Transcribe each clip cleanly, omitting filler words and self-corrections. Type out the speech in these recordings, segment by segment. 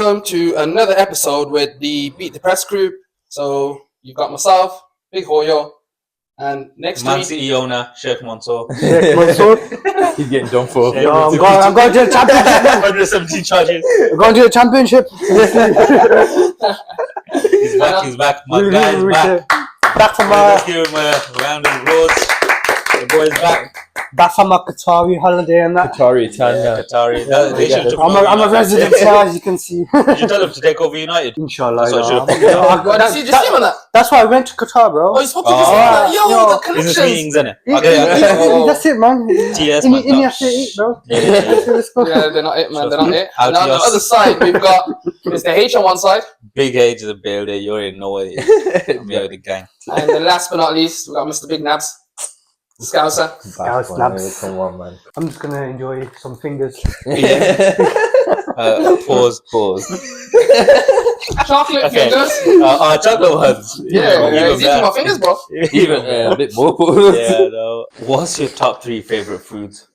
welcome to another episode with the Beat the Press group. So you've got myself, Big Hoyo, and next to Man me, City owner Sheikh Mansour. He's getting done for. Yo, I'm going to the championship. 117 charges. I'm going to the championship. He's back. My guy is back. Back from Let's give him a round of applause. The boy's back. my Qatari holiday and that. Qatari, Tanya. Qatari. I'm a resident here, as you can see. Did you tell him to take over United? Inshallah. That's what I did you see him on that? That's why I went to Qatar, bro. Oh, you spoke to this man. Yo, the Is connections. this meetings, isn't it? That's it, man. TS, In man. the after 8, bro. Let's go. Yeah, they're not it, man. They're not it. Out And on the yours. other side, we've got Mr. H on one side, Big Age is a builder. You already know it. I'm here with the gang. and then last but not least, we got Mr. Big Nabs, the Scouser. Scouse snaps. Come on, man. I'm just going to enjoy some fingers. Pause. Chocolate Okay. fingers. Chocolate ones. Yeah, Even he's eating my fingers, bro. Even a bit more. Yeah, no. What's your top 3 favorite foods?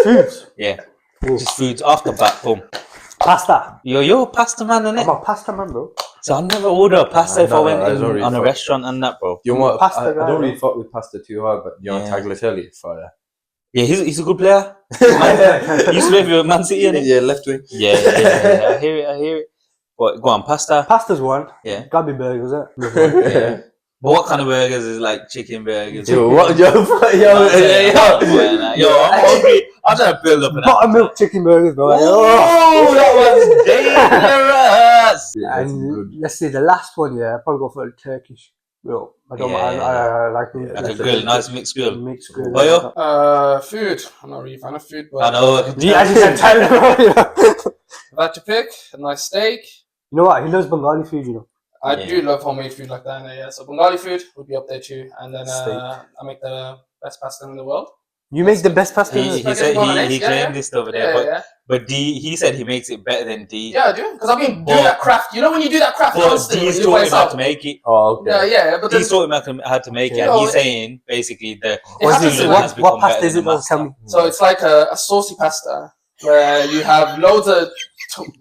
Foods. Yeah, just foods off the bat. Boom. Pasta. You're a pasta man, innit? I'm a pasta man, bro. So I'll never order pasta if I went I don't really on a fuck. restaurant and that, bro. You know what? Pasta I guy, don't really bro. fuck with pasta too hard, but you know, Yeah. Tagliatelle, fire. Yeah, he's a good player. He used to play for Man City, innit? Yeah, left wing. Yeah. I hear it. But go on, pasta. Pasta's one. Yeah. Gotta be burgers, isn't it? Yeah. But what kind of burgers is like chicken burgers? Yo, what? Yo, I'm hungry. I'm trying to build up an Buttermilk chicken burgers, bro. Oh, that was dangerous. That's And good. let's see, the last one, yeah, I'll probably go for the Turkish grill. I don't Yeah. I like it. Like a grill, nice mixed grill. Mixed grill. Oh, yo? Food. I'm not really a fan of food, but I know. Yeah, as you said, Thailand, bro, yeah. if I had to pick a nice steak. You know what? He loves Bengali food, you know. I Yeah. do love homemade food like that, yeah. So Bengali food would be up there too, and then Steak. I make the best pasta in the world. You make the best pasta. He Like said everyone on he X, yeah, claimed yeah. this over there, Yeah. but D, he said he makes it better than D. Yeah, I do. Because I've been doing But- that craft. You know when you do that craft But constantly, D's you taught by him how yourself. to make it. Oh, okay. Yeah, but then D's taught him how to make it, and No, he's it- saying basically the It happens student to- has become What pasta better is than it, the though? master. Tell me. so it's like a saucy pasta where you have loads of.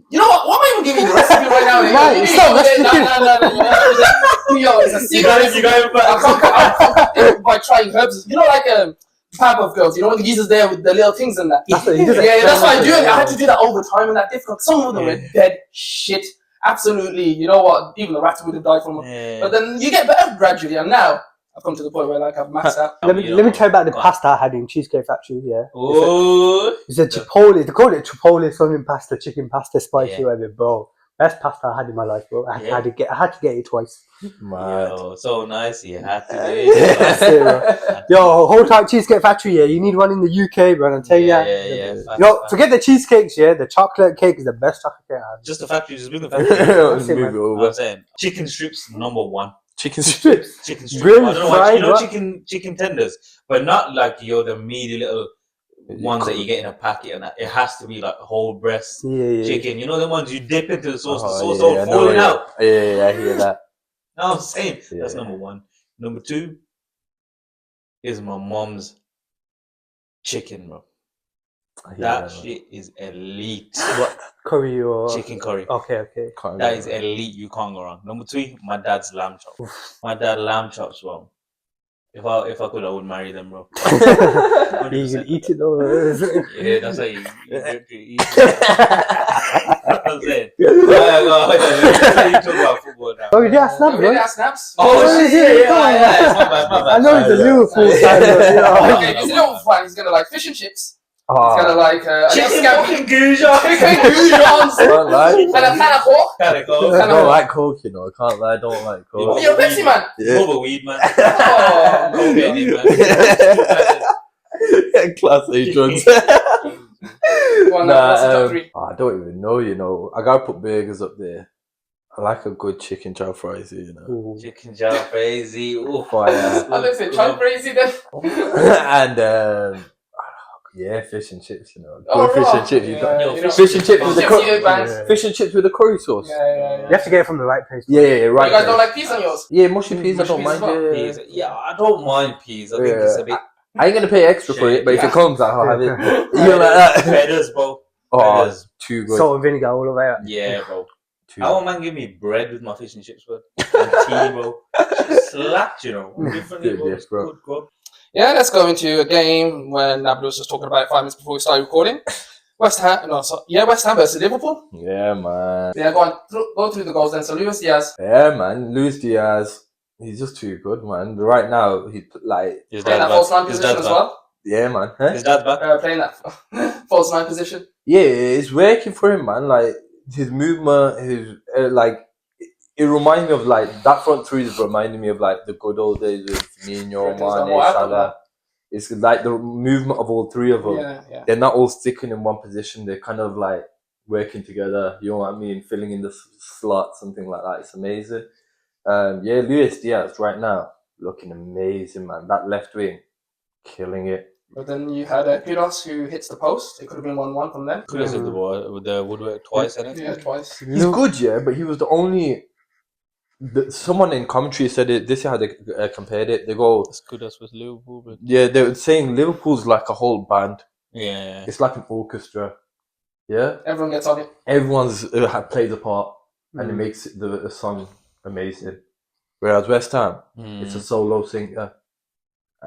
You know what? Why am I even giving you the recipe right now? Right, it's not recipe. No. Yo, it's a secret. You got it, I can't by trying herbs. You know, like type of girls. You know when the geezer's there with the little things and that. That's what he does. Yeah, that's why I do it. I had to do that all the time and that difficult. Some of them were dead shit. Absolutely. You know what? Even the rats would have died from them. Yeah. But then you get better gradually. And now I've come to the point where like I've maxed out. Let me tell you about the pasta I had in Cheesecake Factory, yeah. Oh, It's a chipotle. They call it chipotle something pasta, chicken pasta, spicy, Yeah. whatever, bro. Best pasta I had in my life, bro. I had to get it twice. Mad. yo, so nice. You had to do That's it. it, bro. Yo, hold tight, Cheesecake Factory, yeah. You need one in the UK, bro. I'll tell you that. Yeah. Yo, forget the cheesecakes, yeah. The chocolate cake is the best chocolate cake I have. Just the factory, just bring the factory. Let's it, move man. it I'm over. saying chicken strips #1. Chicken strips. Chicken strips. Grilled, I don't know why. fried, You know what? chicken tenders, but not like the meaty little ones that you get in a packet, and that. It has to be like whole breast Yeah. chicken. You know the ones you dip into the sauce, the Oh, sauce yeah, all I know, falling yeah. out. Yeah, I hear that. No, I'm saying that's Yeah. #1. #2 is my mom's chicken, bro. I hear That man. shit is elite. What? Curry or... Chicken curry. Okay. Can't That remember. is elite. You can't go wrong. #3, my dad's lamb chop. My dad lamb chops, bro. If I could, I would marry them, bro. You can eat it though. Yeah, that's how you eat. That's what I'm saying. You talk about football now. Oh, yeah, snap, Okay, bro. that snaps. Oh, shit, shit, come on. yeah. My bad. I know he's a Liverpool fan, but, you know. Okay, he's a little fun. He's gonna like fish and chips. He's gonna Oh, like Chicken scampi. fucking goujons. Chicken goujons. can't lie. And a pan of pork. Gotta go. I don't like Coke, you know. I can't lie. I don't like Coke. You're a Pepsi man. Yeah. Over weed, man. Oh, Cocaine, man. Class A drugs. Well, Nah, that's the top 3. I don't even know, you know. I gotta put burgers up there. I like a good chicken chow fries, you know. Ooh. Chicken jalfrezi. Ooh, Fire. I don't say child crazy then. And yeah, fish and chips, you know. Oh, Good fish right. and chips. Yeah, Yo, you know. Fish and chips with the Chips, curry. yeah, man. Fish and chips with the curry sauce. Yeah. You have to get it from the right place. Yeah, right. You guys don't there. like peas on yours? Yeah, mushy peas. I Mushy don't peas as mind. well? peas. Yeah, I don't mind peas. I think Yeah. it's a bit I ain't gonna pay extra for it, but if Yeah. it comes, I'll have it. Yeah. You know, like that. feathers, bro. Oh, Beggars. too good. Salt and vinegar all over it. Yeah, bro. Too I want man give me bread with my fish and chips, bro. And tea, bro. Slapped, you know. Differently, bro. Yes, bro. Good, bro. Yeah, let's go into a game when Nablu was just talking about it 5 minutes before we started recording. West Ham versus Liverpool. Yeah, man. Yeah, go through the goals then. So Luis Diaz. Yeah, man. Luis Diaz, he's just too good, man. Right now, he's like, His Playing that dad's false nine back. His position dad's as back. well. yeah, man. Huh? His dad's back. Playing that false nine position. Yeah, it's working for him, man. Like his movement, his like, it reminds me of like that front three is reminding me of like the good old days with Firmino, Reckon he's got Mane, more out of Salah. It's like the movement of all three of them. Yeah. They're not all sticking in one position. They're kind of like working together. You know what I mean? Filling in the slot, something like that. It's amazing. Yeah, Luis Diaz right now looking amazing, man. That left wing, killing it. But then you had Kudos who hits the post. It could have been 1-1 from them. Kudos with the woodwork twice, I think. Yeah, twice. He's good, yeah, but he was the only. Someone in commentary said it. This is how they compared it. They go, It's Kudos with Liverpool, but yeah, they were saying Liverpool's like a whole band. yeah. It's like an orchestra. Yeah, Everyone gets on it. everyone's plays a part, and it makes the song amazing. Whereas West Ham, it's a solo singer.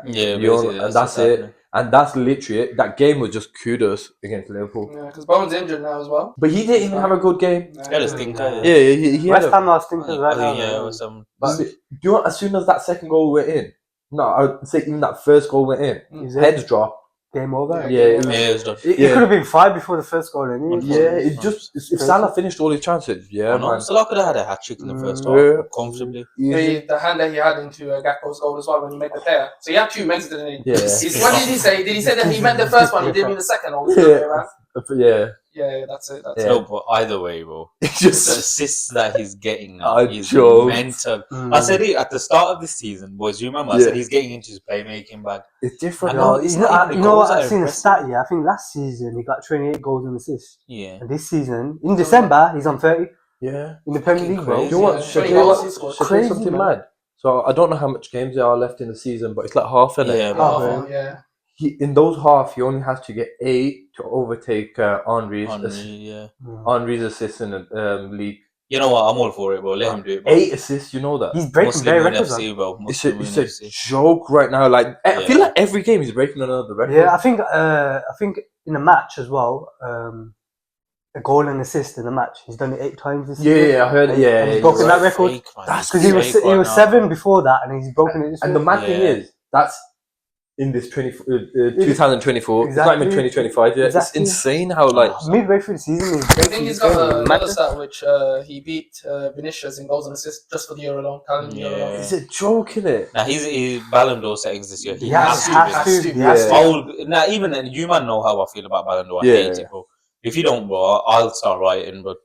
Yeah, You know, basically, and that's what's it. happening. And that's literally it. That game was just kudos against Liverpool. Yeah, because Bowen's injured now as well. But he didn't even have a good game. He's got a stinker. Yeah, he had West a, Ham are stinkers right now. Yeah, with some. but do you know, as soon as that second goal went in, no, I'd say even that first goal went in, Is it heads drop. game over? Yeah, it was, Yeah, it's done. It Yeah. could have been 5 before the first goal anyway. yeah, it just, if Salah finished all his chances, yeah, I know. man. Salah could have had a hat trick in the first half, Yeah. comfortably. The hand that he had into Gakpo's goal as well when he made the pair. So he had 2 minutes, didn't he? Yeah. What did he say? Did he say that he meant the first one, he didn't mean the second? Or was it the other way around? Yeah. Yeah, that's it. That's Yeah. it. No, but either way, bro. It's The just, assists that he's getting now I is joked. mental. I said it at the start of the season, boys. You remember? I Yeah. said he's getting into his playmaking bag. it's different. I know, now. it's You know, not even you the know goals what? that I've seen a impress stat here. I think last season he got 28 goals and assists. Yeah. And this season, in December, he's on 30 Yeah. in the Premier League, bro. Crazy. Do you know what? Yeah. Should I 20 tell you goals what? he scored. Should I tell you Crazy, something man. mad? So I don't know how much games there are left in the season, but it's like half of it. Yeah, Oh, yeah. In those half, he only has to get 8 to overtake Henry's Yeah. Henry's assists in the league. You know what? I'm all for it, bro. Let him do it, bro. 8 assists, you know that? He's breaking Muslim their in records. FC, bro. It's Muslim a in FC. joke right now. Like I Yeah. feel like every game he's breaking another record. Yeah, I think in a match as well, a goal and assist in a match. He's done it 8 times this Yeah, season. I heard. And Yeah, he's yeah, broken you're that right. record. Fake, man. That's Because he was Fake right now. 7 before that, and he's broken it this And the year. mad thing Yeah. is, that's in this 2024. It's not even Exactly. 2025 yet. Exactly. It's insane how like Midway through the season, he's I breaking think he's his got record. another stat which he beat Vinicius in goals and assists just for the year alone. Calendar year alone. it's a joke, isn't it? Now he's Ballon d'Or settings this year. He He has to. He has Yeah. to. I would, now even then, you man know how I feel about Ballon d'Or. I Yeah. hate it, bro. If you don't, bro, I'll start writing. But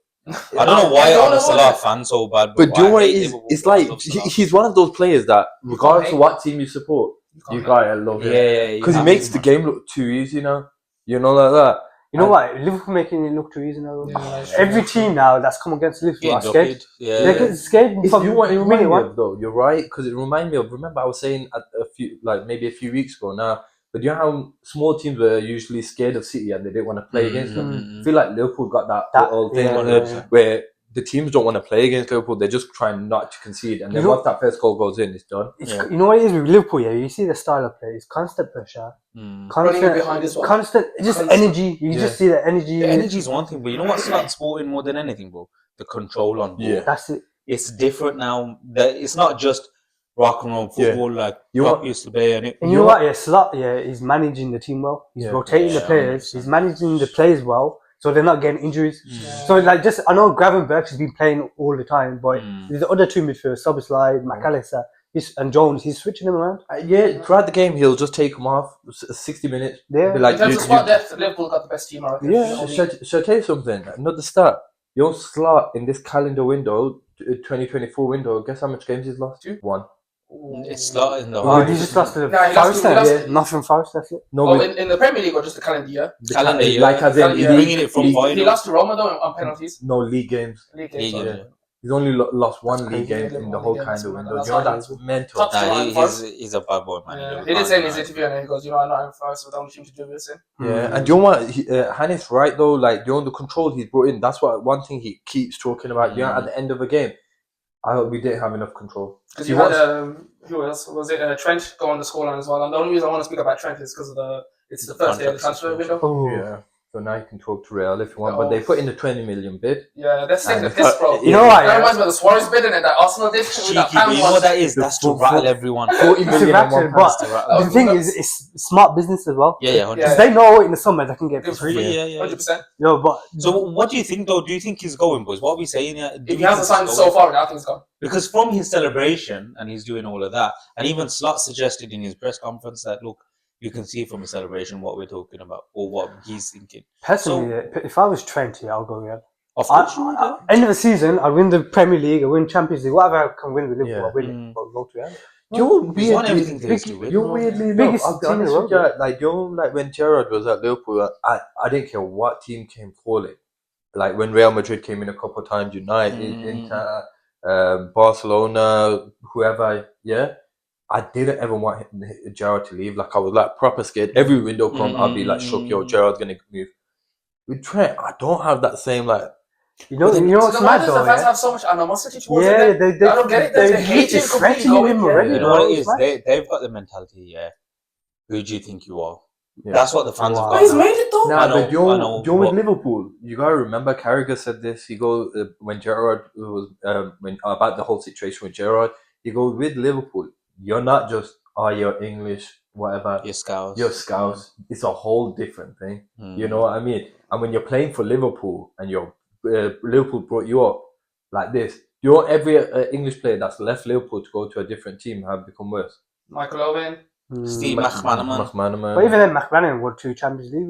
I don't know why I don't I'm a know Salah why. fan so bad. Bro. But do you know what I it hate is? Liverpool, It's but I like love Salah. he's one of those players that, regardless hate of what team you support, you gotta love Yeah, him. Because he have makes to, the man. game look too easy now. You know, like that. You know what? Liverpool making it look too easy now. Yeah, that's Every true. team now that's come against Liverpool are Getting scared. ducked. Yeah. They're getting scared It's, from you know what it minute reminds me one. of though? You're right, because it reminded me of. Remember, I was saying a few, like maybe a few weeks ago now. But you know how small teams were usually scared of City and they didn't want to play against them. I feel like Liverpool got that little thing where the teams don't want to play against Liverpool. They're just trying not to concede, and then You know- once that first goal goes in, it's done. Yeah. You know what it is with Liverpool, yeah? You see the style of play. It's constant pressure. Mm. Running behind as well. Constant, just Constant. energy. You just see the energy. The energy is one thing, but you know what's not sporting more than anything, bro? The control on ball. Yeah. That's it. It's different now. It's not just rock and roll football like You Klopp want- used to play. And it, And you know what? Yeah, Slot, yeah, he's managing the team well. He's Yeah. rotating the Yeah, players. 100%. He's managing the players well, so they're not getting injuries. Mm. So like, just I know Gravenberch has been playing all the time, but Mm. the other 2 midfielders, Soboslai, McAllister, and Jones, he's switching them around. Yeah, throughout the game, he'll just take them off 60 minutes. Yeah. Be like, In terms you- of squad you- depth, Liverpool got the best team. I reckon. Yeah, should I tell you something? Another stat. Your slot in this calendar window, 2024 window, guess how much games he's lost? 2? 1. it's not in the Oh, He just lost to the Nah, he lost Forest. to- he lost- Yeah, Nottingham Forest. That's it. No, Oh, but in the Premier League or just the calendar year? calendar year. like as in Calendar year. Bringing it from league, final. He lost to Roma though on penalties. no league games. League League, games, yeah. sorry. He's only lost one That's league crazy. game in the whole kind of window. That's You know, hard. that's mental. Top He's a bad boy, man. Yeah. He did say in his interview, and he goes, "I'm not in first, so the only team to do this in." Yeah, and do you know what? Hanif's right though. Like, the control he's brought in. That's what one thing he keeps talking about. You know, at the end of a game, we didn't have enough control. Because you had who else was it? Trent go on the scoreline as well. And the only reason I want to speak about Trent is because of it's the first day of the transfer window. Oh. Yeah. So now you can talk to Real if you want, but they put in the 20 million bid. Yeah, that's taking the piss, bro. You know what? That reminds me of the Suarez bid, and that Arsenal did. Cheeky, you know what that is? That's to rattle everyone. 40 million in one But price. the thing is, it's smart business as well. Yeah, Because they know in the summer they can get It's free. free, Yeah. 100%. Yo, but So what do you think though? Do you think he's going, boys? What are we saying here? If he hasn't signed so far, I think he's gone. Because from his celebration, and he's doing all of that, and even Slot suggested in his press conference that, look, you can see from his celebration what we're talking about, or what he's thinking. personally, if I was Trent, I'll go Real. Of course you would. Yeah. End of the season, I win the Premier League, I win Champions League, whatever I can win with Liverpool, Yeah. I win it. But go to Real. He's won everything there is to win. You're weirdly Biggest enough, I'll be team in the honest with world, you, like, like when Gerrard was at Liverpool, I didn't care what team came calling. Like when Real Madrid came in a couple of times, United, Inter, Barcelona, whoever, I didn't ever want Gerrard to leave. Like, I was like proper scared. Every window come, I'll be like shook. Yo, Gerrard's gonna move. With Trent, I don't have that same like. You know what's mad though? The fans have so much animosity towards Yeah, him. they I don't get it. They hate him completely. threatening him already. You know what it is? They've got the mentality, who do you think you are? Yeah. That's what the fans have But got. he's made it though. Nah, I know, but you're I know, with but- Liverpool. You gotta remember, Carragher said this. He goes when Gerrard was about the whole situation with Gerrard. He goes, with Liverpool, you're not just you're English, whatever. Your scouts. You're Scouse. It's a whole different thing. You know what I mean? And when you're playing for Liverpool and Liverpool brought you up like this, every English player that's left Liverpool to go to a different team have become worse. Michael Owen. Steve McManaman. But even then, McManaman won 2 Champions League.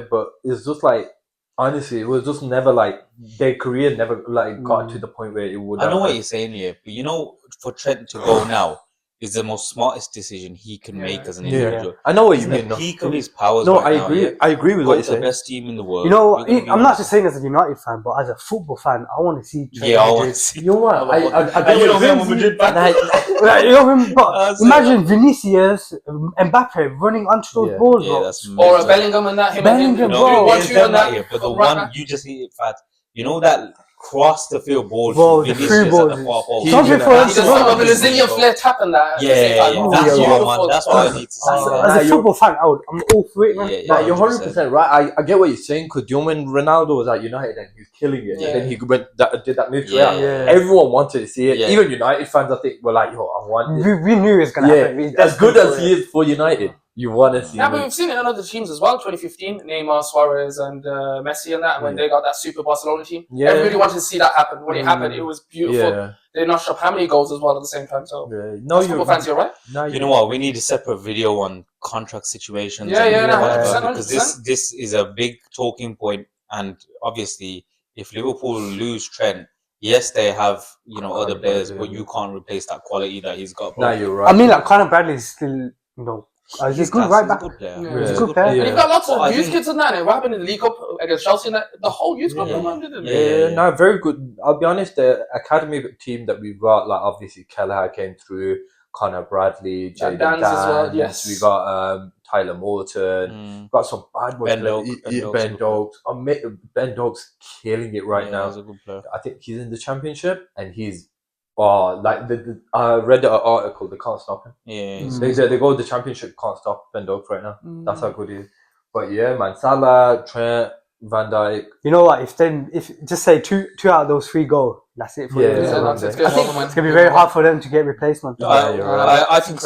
But it's just like, honestly, it was just never like their career never like got to the point where it would. I know what you're saying here, but you know, for Trent to go now is the most smartest decision he can make as an individual. I know what you He's mean. in the peak of his powers. No, right I agree. Now, I agree with what you're the saying. best team in the world. You know, You're gonna be I'm not honest. just saying as a United fan, but as a football fan, I want to see Trent. Yeah, I want to see. You know what? I you know, I'm a Madrid fan. Like, you know, but imagine Vinicius, Mbappe running onto those balls, Yeah, bro. that's Or mental. Bellingham and that. Bellingham, No, bro. it is them that here, but the one you just hit it fat. You know that cross the field ball, Bro, the Vinicius free at balls the far post. Something for He us does to some of run. the Brazilian flair tapping that. Yeah. That's what That's what I need to see. As a football fan, I'm all for it, man. Yeah, You're 100%. 100% right. I get what you're saying, because when Ronaldo was at United and he was killing it, Yeah. and then he did that move to Yeah. Real. Yeah. Everyone wanted to see it. Yeah. Even United fans, I think, were like, "Yo, I want it." We knew it was going to happen. We As good desperate as he is for United, you want to see Yeah, him. but we've seen it in other teams as well. 2015, Neymar, Suarez, and Messi, and that when they got that super Barcelona team. Yeah. Everybody wanted to see that happen. When it happened, it was beautiful. Yeah. They notched up how many goals as well at the same time. So, No, as football fans, you're right. You know what? We need a separate video on contract situations. Yeah, and yeah, no, whatever, 100%, because this is a big talking point. And obviously, if Liverpool lose Trent, yes, they have other players, but you can't replace that quality that he's got. No, Bro. you're right. I mean, like, Conor Bradley is still, he's a good right back. He's a good player. Yeah. He's a good player. And you've got lots Well, I of youth think- kids in that. And what happened in the League Cup against Chelsea? And that, the whole youth club, man, didn't it? Yeah, no, very good. I'll be honest, the academy team that we've got, like, obviously Kelleher came through, Conor Bradley, Jayden Dans as well, Dans, yes. we got Tyler Morton, got some bad boys. Ben Doakes. Ben Doakes killing it right now. He's a good player. I think he's in the championship, and he's I read the article. They can't stop him. Yeah. They go the championship, can't stop Ben Doakes right now. That's how good he is. But yeah, man, Salah, Trent, Van Dijk. You know what? If just say two out of those 3 go, that's it for you. that's it. I think it's gonna be very hard for them to get replacement. I think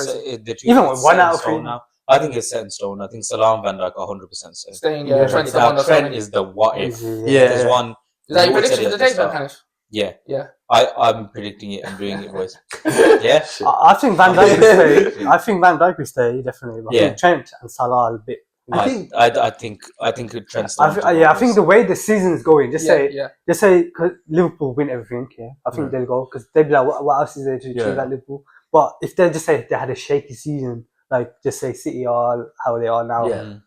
Even with 1 out of 3 now. I think it's set in stone. I think Salah and Van Dijk are 100% set. Staying, Yeah. Trent's the one that's Trent coming. is the what if. Yeah. There's one. Is that your Lord prediction said it of at the day, start. Ben Hanif? Yeah. Yeah. I'm predicting it and doing it, boys. Yeah. I think Van Dijk will stay. I think Van Dijk will stay definitely. But I think Trent and Salah are a bit. I think Trent's. I think the way the season is going, just say cause Liverpool win everything. Yeah, I think they'll go because they'll be like, what else is there to achieve at Liverpool? But if they just say they had a shaky season, like just say City are how they are now,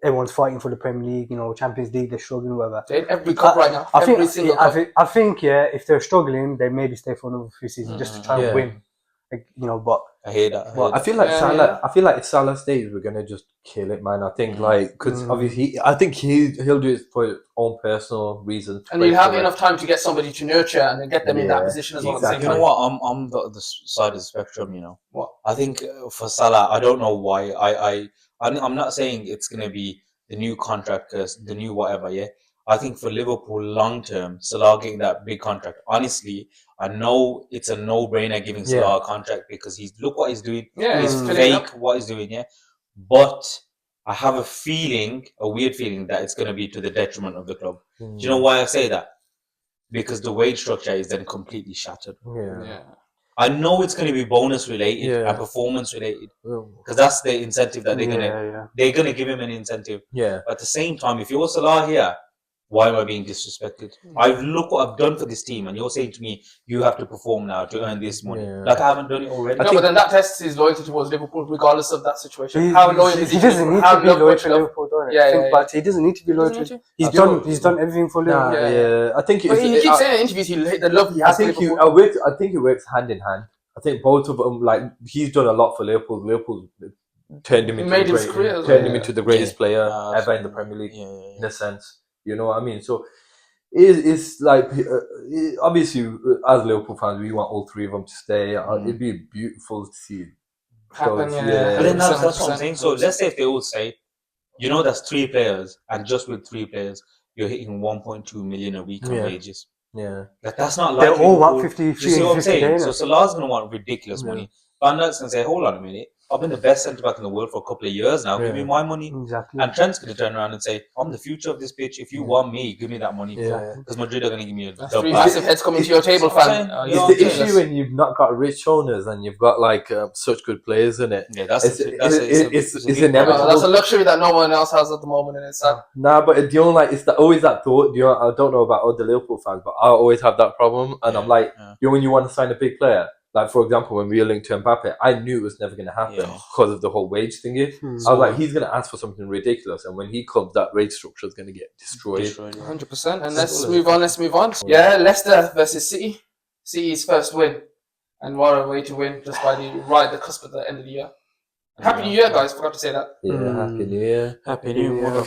everyone's fighting for the Premier League, you know, Champions League, they're struggling, whatever. They're in every cup right now. I Every single think, cup. I think, if they're struggling, they maybe stay for another few seasons just to try and win. Like, you know, but I hear that. I feel like Salah. I feel like if Salah stays, we're gonna just kill it, man. I think because obviously, I think he'll do it for his own personal reasons. And you have enough time to get somebody to nurture and then get them in that position as well. Exactly. At the same time. You know what? I'm the side of the spectrum. You know what? I think for Salah, I don't know why. I'm not saying it's gonna be the new contract, the new whatever. Yeah. I think for Liverpool long term, Salah getting that big contract. Honestly, I know it's a no-brainer giving Salah a contract because look what he's doing. Yeah, he's fake what he's doing. Yeah, but I have a weird feeling that it's going to be to the detriment of the club. Do you know why I say that? Because the wage structure is then completely shattered. Yeah. I know it's going to be bonus related and performance related because that's the incentive that they're gonna give him an incentive. Yeah. But at the same time, if you're Salah here, why am I being disrespected? Look what I've done for this team, and you're saying to me, you have to perform now to earn this money. Like I haven't done it already. No, but then that tests his loyalty towards Liverpool, regardless of that situation. How loyal is he? He doesn't need to be loyal to Liverpool, don't he? But he doesn't need to be loyal to. He's done everything for Liverpool. I think. But he keeps saying in interviews the love he has. I think it works hand in hand. I think both of them, like he's done a lot for Liverpool. Liverpool turned him into the greatest player ever in the Premier League, in a sense. You know what I mean? So it's like obviously as Liverpool fans, we want all three of them to stay. It'd be beautiful to see happen. But then that's what I'm saying. So let's say if they all say, you know, that's 3 players, and just with 3 players, you're hitting 1.2 million a week on wages. Yeah, like that's not like they all want 50. You see what I'm saying? So Salah's gonna want ridiculous money. Van Dijk's gonna say, hold on a minute. I've been the best centre back in the world for a couple of years now. Give me my money. Exactly. And Trent's going to turn around and say, I'm the future of this pitch. If you want me, give me that money. Because Madrid are going to give me a double. 3 massive heads coming to your table, fan. It's the issue when you've not got rich owners and you've got like such good players in it. Yeah, it's inevitable. That's a luxury that no one else has at the moment, and it's sad. Nah, but it's always that thought. I don't know about other Liverpool fans, but I always have that problem. And I'm like, when you want to sign a big player. Like, for example, when we were linked to Mbappe, I knew it was never going to happen because of the whole wage thingy. I was like, he's going to ask for something ridiculous. And when he comes, that wage structure is going to get destroyed. 100%. And let's move on. Yeah, Leicester versus City. City's first win. And what a way to win, just by the cusp of the end of the year. Happy New Year, guys. Forgot to say that. Yeah, Happy New Year. Happy New Year.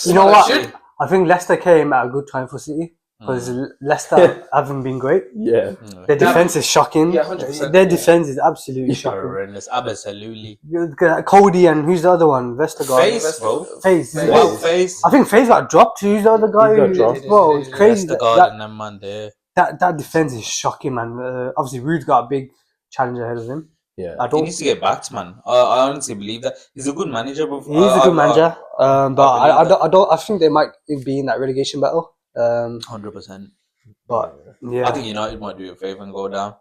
You know what? I think Leicester came at a good time for City. Because Leicester haven't been great. Yeah. Their defense is shocking. Yeah, 100%. Their defense is absolutely shocking. Horrendous. Absolutely. Cody and who's the other one? Vestergaard. Face, bro. Face. Face. I think Face got dropped. Who's the other guy? Bro, it's crazy. Vestergaard and them, man, there. That defense is shocking, man. Obviously, Rude's got a big challenge ahead of him. Yeah, he needs to get backed, man. I honestly believe that he's a good manager. But he's a good manager, but I think they might be in that relegation battle. 100%. But I think United might do a favour and go down.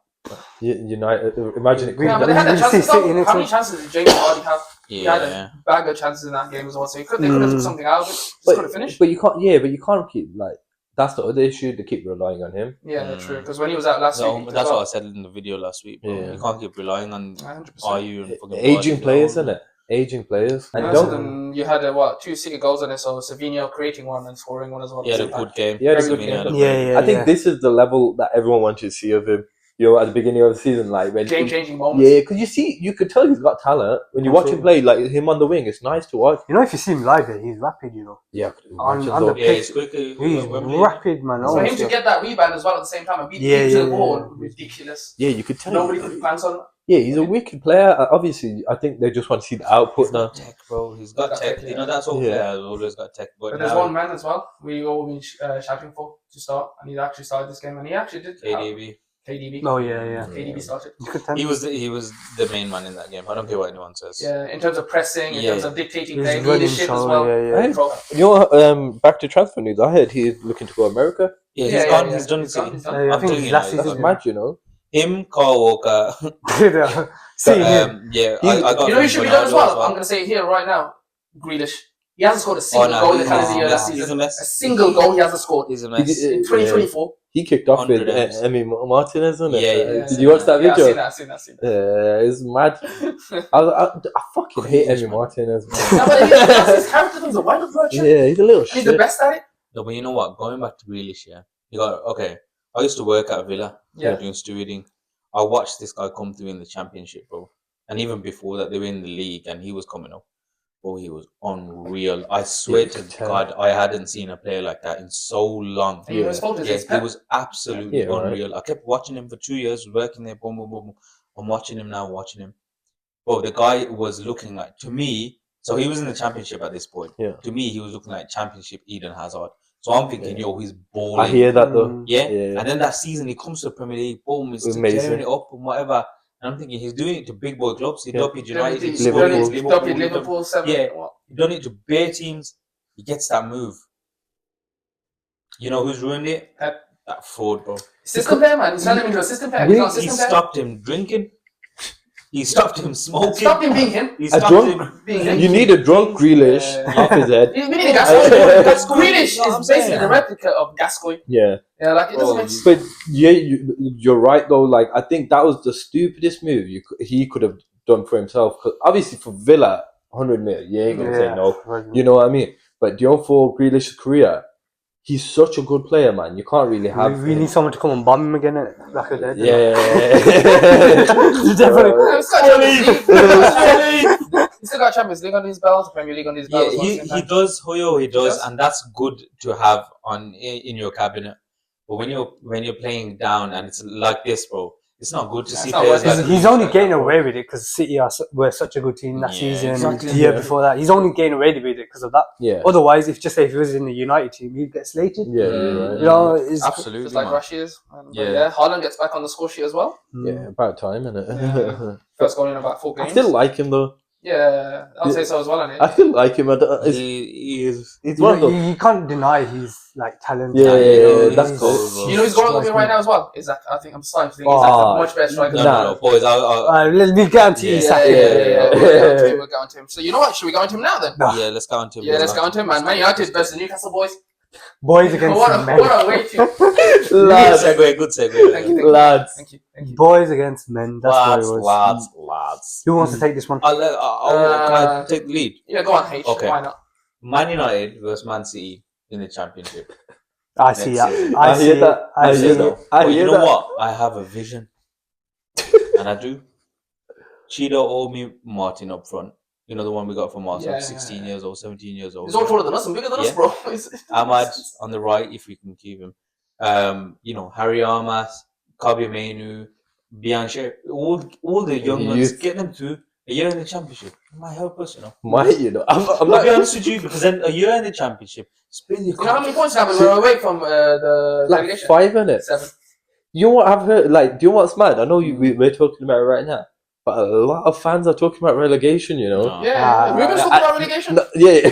United, imagine it. But they had the chances. How many chances did Jamie Vardy have? Yeah. He had a bag of chances in that game as well, so they could have took something out of it. Just could have finished. But you can't. Yeah, but you can't keep like. That's the other issue. They keep relying on him. Yeah, true. Because when he was out last week, that's what I said in the video last week. Bro. You can't keep relying on IU and fucking aging players, isn't it? Aging players. And then you had 2 City goals on it, so Savinho creating one and scoring one as well. Yeah, a good game. I think this is the level that everyone wanted to see of him. You know, at the beginning of the season, like when game-changing moments. Yeah, because you could tell he's got talent when you watch him play. Like him on the wing, it's nice to watch. You know, if you see him live, he's rapid. You know. Yeah. On the pitch, he's quick. He's rapid, man. So him to get that rebound as well at the same time and beat the ball, ridiculous. Yeah, you could tell. Nobody could plans on. Yeah, he's a wicked player. Obviously, I think they just want to see the output now. Tech, bro. He's got tech. You know, that's all players always got tech. But there's one man as well we all been shouting for to start, and he actually started this game, and he actually did. KDB. Oh yeah. KDB started. He was the main man in that game. I don't care what anyone says. Yeah, in terms of pressing, in terms of dictating play, leadership as well. You know, back to transfer news. I heard he's looking to go to America. Yeah, he's gone. He's done it. I think he's last season. That's mad, you know. Him, Carl Walker. You know who should be done as well? I'm going to say it here right now. Grealish. He hasn't scored a single goal in the year last season. A single goal he hasn't scored. He's a mess. In 2024. he kicked off with 100 M's. Emi Martinez, isn't it? Yeah. Did you watch that video? I've seen that. It's mad. I fucking hate Emi Martinez. Man. No, but that's his character. He's a wild virgin. Yeah, he's a little shit. He's the best at it. No, but you know what? Going back to Grealish, yeah. You got okay. I used to work at Villa. Doing stewarding. I watched this guy come through in the Championship, bro. And even before that, they were in the league, and he was coming up. Oh, he was unreal. I swear to God, I hadn't seen a player like that in so long. He was absolutely unreal. Right. I kept watching him for 2 years, working there, boom, boom, boom. I'm watching him now, Bro, the guy was looking like, to me, so he was in the Championship at this point. Yeah. To me, he was looking like Championship Eden Hazard. So I'm thinking, yo, he's balling. I hear that though. Yeah? And then that season, he comes to the Premier League, boom, he's tearing it up and whatever. And I'm thinking he's doing it to big boy clubs. He did United, Liverpool 7. Yeah, he done it to bare teams. He gets that move. You know who's ruined it? That fraud, bro. System player, man. He's trying to into a system player. He stopped him drinking. He stopped him smoking. Stopped him being him. He stopped him being him. You need a drunk Grealish off his head. We need a Gascoigne. Grealish is basically the replica of Gascoigne. Yeah. Yeah, like it doesn't make sense. But yeah, you're right though. Like I think that was the stupidest move he could have done for himself. Because obviously for Villa, 100 million, you ain't gonna say no. You know what I mean? But for Grealish's career, he's such a good player, man. You can't really have. We need someone to come and bomb him again, like a dead. Yeah. Definitely. He's still got Champions League on his belt, Premier League on his belt. Yeah, he does. Hoyo, he does, and that's good to have in your cabinet. But when you're playing down and it's like this, bro, it's not good to see players. He's only getting away with it because City were such a good team that season. Exactly, the year before that, he's only getting away with it because of that. Yeah. Otherwise, if he was in the United team, he'd get slated. Yeah, right. You know, it's absolutely just like Rashi is. Yeah, Haaland gets back on the score sheet as well. Yeah, about time, innit? Yeah. First goal in about 4 games. I still like him though. Yeah, I'll say so as well. I still like him. He is. You can't deny he's like talented. Yeah, that's cool. You know who's going with me right now as well? Is that I think I'm starting to think he's a much better striker. No, boys. Let me get on to you. We'll go on to him. So you know what? Should we go on to him now then? Yeah, let's go on to him. Yeah, let's go on to him, man. Man United versus Newcastle, boys. Boys against men. What a way to. Good segue. Thank you. Lads. Thank you. Boys against men. That's what it was. Lads. Who wants to take this one? Can I take the lead? Yeah, go on, H. Okay. Why not? Man United versus Man City in the Championship. I see that. I hear that. I see that. But you know what? I have a vision. And I do. Cheeto owe me Martin up front. You know the one we got from Arsenal, 16 years old, 17 years old. He's all taller than us and bigger than us, bro. Ahmad on the right, if we can keep him. Harry Armas, Kabi Mainu, Bianche, all the young ones, get them to a year in the Championship. It might help us, I'm not be honest with you, because then a year in the Championship, you know how many points have we? We're away from the relegation? 5 minutes. 7. You know what I've heard? Like, do you know what's mad? I know we're talking about it right now. But a lot of fans are talking about relegation, you know. Yeah, Ruben's talking about relegation. Yeah.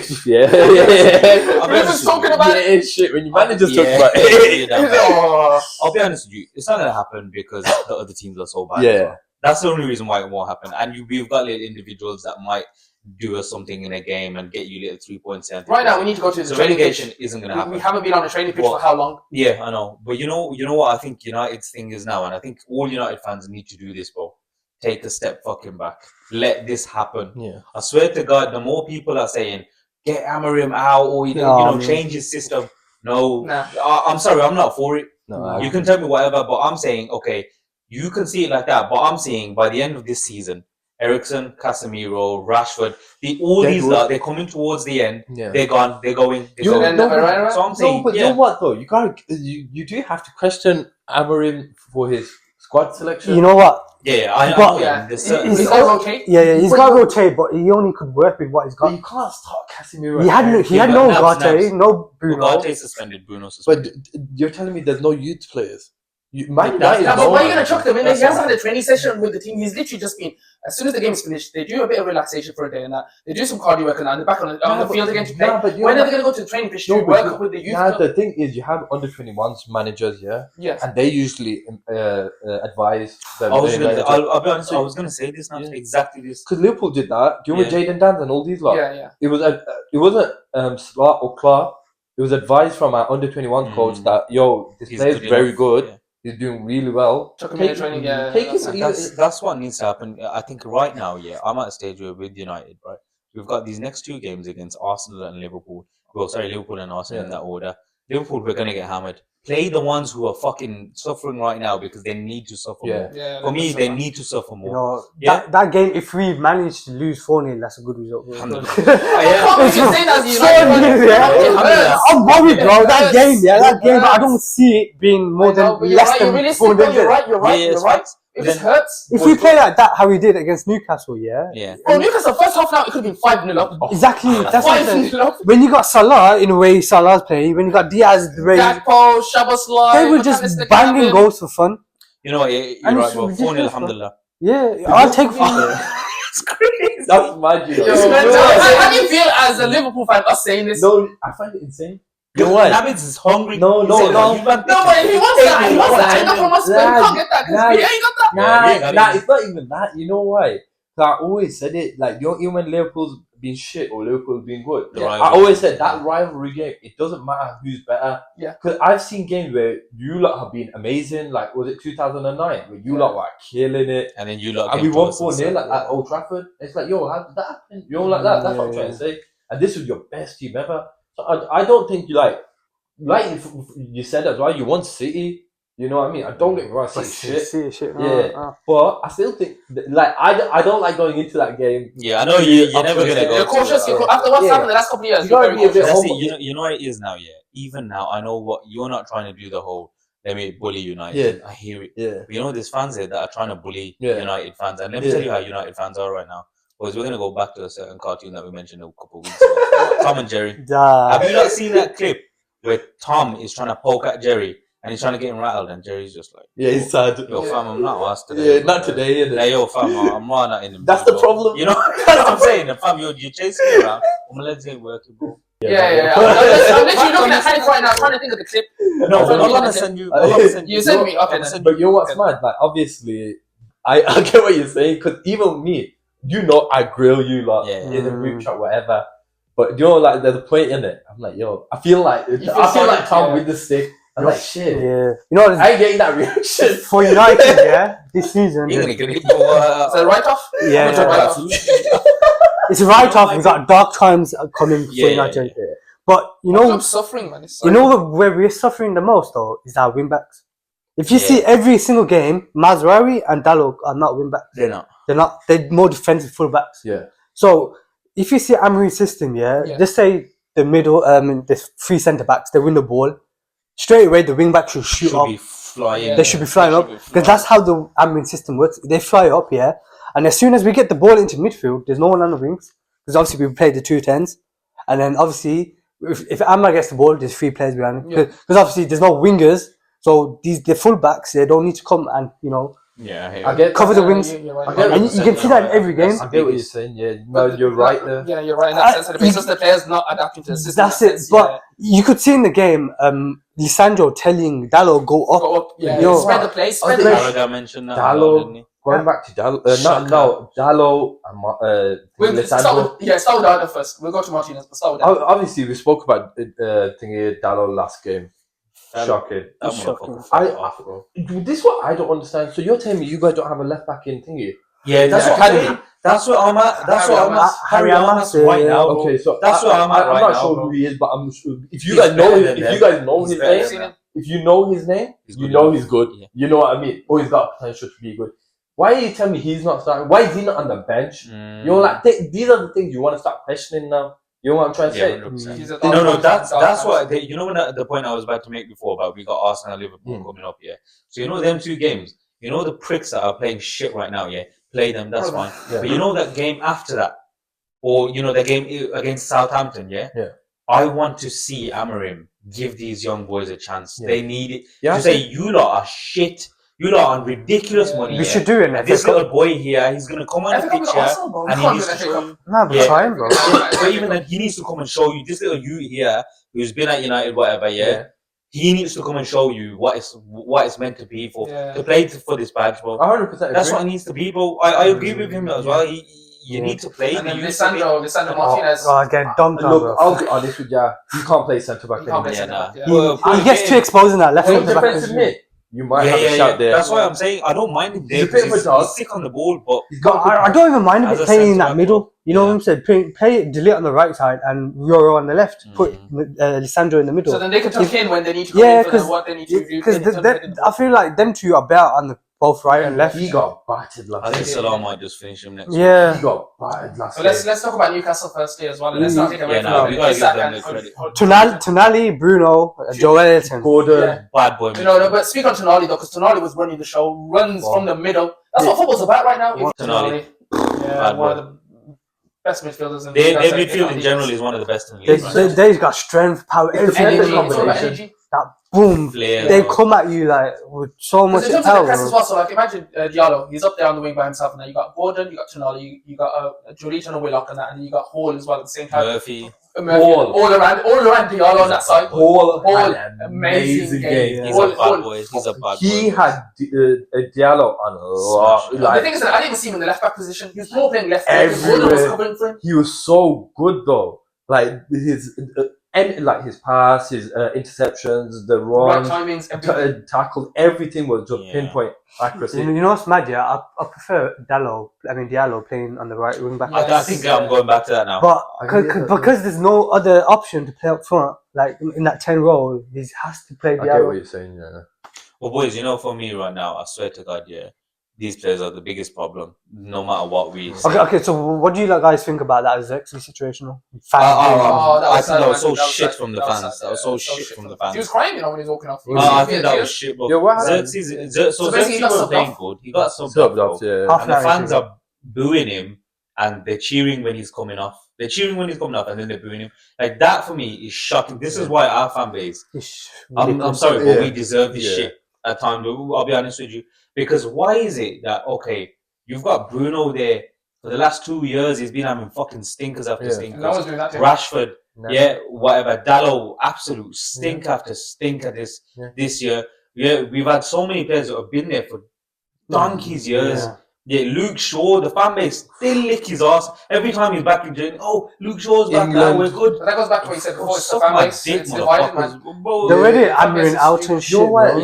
Ruben's talking about it. Yeah, shit. When your manager's talking about it. I'll be honest with you, it's not gonna happen because the other teams are so bad. Yeah, that's the only reason why it won't happen. And we've got little individuals that might do us something in a game and get you little 3 points. Right now, we need to go to the training relegation pitch. Isn't gonna happen. We haven't been on a training pitch for how long? Yeah, I know. But you know what I think United's thing is now, and I think all United fans need to do this, bro. Take a step fucking back. Let this happen. Yeah. I swear to God, the more people are saying, get Amorim out or change his system. No. Nah. I'm sorry, I'm not for it. No, you can tell me whatever, but I'm saying, okay, you can see it like that, but I'm saying by the end of this season, Eriksen, Casemiro, Rashford, they're coming towards the end. Yeah. They're gone. They're going. So I'm saying, but you know what though? You do have to question Amorim for his squad selection. You know what? Yeah, I know. He's got to rotate. Yeah, he's got to rotate, but he only could work with what he's got. But you can't start Casemiro. He had no Ugarte, no Bruno. Ugarte suspended, Bruno suspended. But you're telling me there's no youth players? But why are you going to chuck them in? He hasn't had a training session with the team. He's literally just been, as soon as the game is finished, they do a bit of relaxation for a day and that. They do some cardio work and that. They're back on the field again to play. When are they going to go to the training pitch to work with the youth? Yeah, the thing is, you have under 21s managers, and they usually advise them. I'll be honest, I was going to say this now, exactly this. Because Liverpool did that. Do you remember Jadon Danns and all these lot? Yeah. It wasn't Slot or Clark. it was advised from our under-21 coach that this player is very good. Yeah. He's doing really well. That's what needs to happen. I think right now, I'm at a stage where with United, right? We've got these next 2 games against Arsenal and Liverpool. Well, sorry, Liverpool and Arsenal in that order. Liverpool, we're going to get hammered. Play the ones who are fucking suffering right now because they need to suffer more. Yeah, for me, they need to suffer more. That game, if we manage to lose 4-0, that's a good result. I'm worried, bro. That game, I don't see it being more than less than 4-0. You're right. It just hurts. If we play like that, how we did against Newcastle, Oh, Newcastle, first half now, it could have been 5-0 up. Exactly. That's 5-0 up. When you got Salah, in a way, Salah's playing. When you got Diaz, the way Gakpo, Szoboszlai, they were just banging goals for fun. You know what? You're right, bro. 4-0, alhamdulillah. Yeah, I'll take 4. It's crazy. That's magic. How do you feel as a Liverpool fan, us saying this? No, I find it insane. You know what? Nabids is hungry. No, but if he wants that, he can't get that because he ain't got that. Nah, it's not even that. You know why? I always said it, like, even when Liverpool's been shit or Liverpool's been good, I always said that rivalry game, it doesn't matter who's better. Yeah. Because I've seen games where you lot have been amazing, like, was it 2009, where you lot were killing it, and then you lot and we won 4-0 at Old Trafford. It's like, yo, how did that happen? You know, like that. That's what I'm trying to say. And this was your best team ever. So I don't think you like you said as well, you want City. You know what I mean? I don't get me wrong, City shit. But I still think I don't like going into that game. Yeah, I know you're never gonna go. You're cautious. After what's happened the last couple of years, you're very cautious. You know what it is now. Even now, I know what you're not trying to do. The whole let me bully United. I hear it. But you know, there's fans here that are trying to bully United fans, and let me tell you how United fans are right now. Because we're gonna go back to a certain cartoon that we mentioned a couple of weeks ago, Tom and Jerry. Have you not seen that clip where Tom is trying to poke at Jerry and he's trying to get him rattled, and Jerry's just like, he's sad. Yo, fam, I'm not asked today. Not today. Hey, yo, fam, I'm not in him. That's the problem. You know, that's what I'm saying. Fam, you're chasing me around. Let's get working, bro. Yeah. I'm literally looking at Hanif right now, trying to think of the clip. No, I'm gonna send you. You send me. Okay, but you know what's mad? Like, obviously, I get what you're saying, because even me, you know, I grill you lot in the group chat, whatever. But you know, like, there's a point in it. I'm like, yo, I feel like Tom with the stick. I'm like, shit. Yeah. You know, I ain't getting that reaction for United. This season. Is it a write-off? Yeah. It's a write-off. We've got dark times coming for United. Yeah. But you know, I'm suffering, man. You know where we're suffering the most though is our wing-backs. If you see every single game, Mazraoui and Dalot are not wing-backs. They're not. They're more defensive full-backs. Yeah. So if you see Amorim's system, just say the middle, the 3 centre-backs, they win the ball. Straight away, the wing-back should shoot up. They should be flying up. Because that's how the Amorim system works. They fly up, and as soon as we get the ball into midfield, there's no one on the wings. Because obviously we play the 2 10s. And then obviously, if Amar gets the ball, there's 3 players behind him. Because obviously there's no wingers. So the full-backs, they don't need to come and, you know, cover the wings. And you can see that in every game. I get what you're saying, you're right there. Yeah, you're right in that sense. It's just the players not adapting to the system. That's it. But you could see in the game, Lisandro telling Dalot go up. Spread the play. I mentioned that. Dalot, going back to Dalot. Dalot and Lisandro. Start with Dalot first. We'll go to Martinez, but start with Dalot. Obviously, we spoke about Dalot last game. Shocking. This is what I don't understand. So you're telling me you guys don't have a left back in thingy? Yeah, that's what I'm saying. That's what I'm at. That's what I'm at. Harry Amas right now. Okay, so that's what I'm at right now. I'm not sure who he is, but I'm sure if you guys know his name, if you know his name, you know he's good. You know what I mean? Or he's got potential to be good. Why are you telling me he's not starting? Why is he not on the bench? You're like, these are the things you want to start questioning now. You know what I'm trying to say? No, that's what you know. When the point I was about to make before about we got Arsenal and Liverpool coming up, So you know them 2 games. You know the pricks that are playing shit right now, play them. That's fine. But you know that game after that, or you know the game against Southampton, I want to see Amorim give these young boys a chance. They need it. To say you lot are shit. You lot are on ridiculous money. We should do it. And this little boy here, he's gonna come on the pitch here, and he needs to show you. We're trying, bro. But even then, he needs to come and show you. This little you here, who's been at United, whatever, he needs to come and show you what it's meant to be for to play for this badge, bro. 100%. That's what it needs to be, bro. I agree with him as well. you need to play. And then Lisandro Martinez. Again, don't look. I'll be honest with you. You can't play centre back anymore. He gets too exposed in that left Well, centre back. defensive mid. You might have a shout there. That's why I'm saying I don't mind him there. He's sick on the ball, but I don't even mind him playing in that middle. You know what I'm saying? Play delete on the right side and Euro on the left. Put Lisandro in the middle. So then they can tuck in when they need to come in for what they need to do. Because I feel like them two are better on the both right and left. He got battered last I think Salah might just finish him next week. He got battered last So let's talk about Newcastle first here as well. And let's not take away from we gotta give them the credit. Tonali, Bruno, Joelinton, Gordon, bad boy. But speak on Tonali though, because Tonali was running the show, runs from the middle. That's what football's about right now. Tonali. One of the best midfielders in the league. Their midfield in general is one of the best in the league. They've got strength, power, energy. That boom, they come at you like with so much power. As well, so like imagine Diallo, he's up there on the wing by himself, and now you got Gordon, you got Tonali, you got Jolita and Willock, and that, and then you got Hall as well at the same time. Murphy. All around Diallo on that side. Hall amazing game. He's a bad boy. He had Diallo on a lot. The thing is that I didn't even see him in the left back position. He was more playing left back. Gordon was covering for him. He was so good though. Like his pass, his interceptions, the runs, right timings, tackles, everything was just pinpoint accuracy. You know what's mad? Yeah, I prefer Diallo playing on the right wing back. I think I'm going back to that now. But because there's no other option to play up front, like in that 10 role, he has to play Diallo. I get what you're saying. Yeah. Well, boys, for me right now, I swear to God, these players are the biggest problem, no matter what we say. Okay, so what do you guys think about that Zexy situation? I think that was so shit from the fans. That was so shit from the fans. He was crying, when he was walking off. I think that was shit, bro. Xerxes was playing good. He got subbed off, and the fans are booing him, and they're cheering when he's coming off. They're cheering when he's coming off, and then they're booing him. Like, that for me is shocking. This is why our fan base, I'm sorry, but we deserve this shit at times. I'll be honest with you. Because why is it that, you've got Bruno there, for the last 2 years, he's been having fucking stinkers after stinkers. No one's doing that to him. Rashford, whatever. Dallo, absolute stink after stinker this year. We've had so many players that have been there for donkey's years. Luke Shaw, the fan base, they lick his ass every time he's back in June. Luke Shaw's back now, we're good. But that goes back to what you said before, it's the fan base, it's divided, man. They're already admiring out and shit, bro.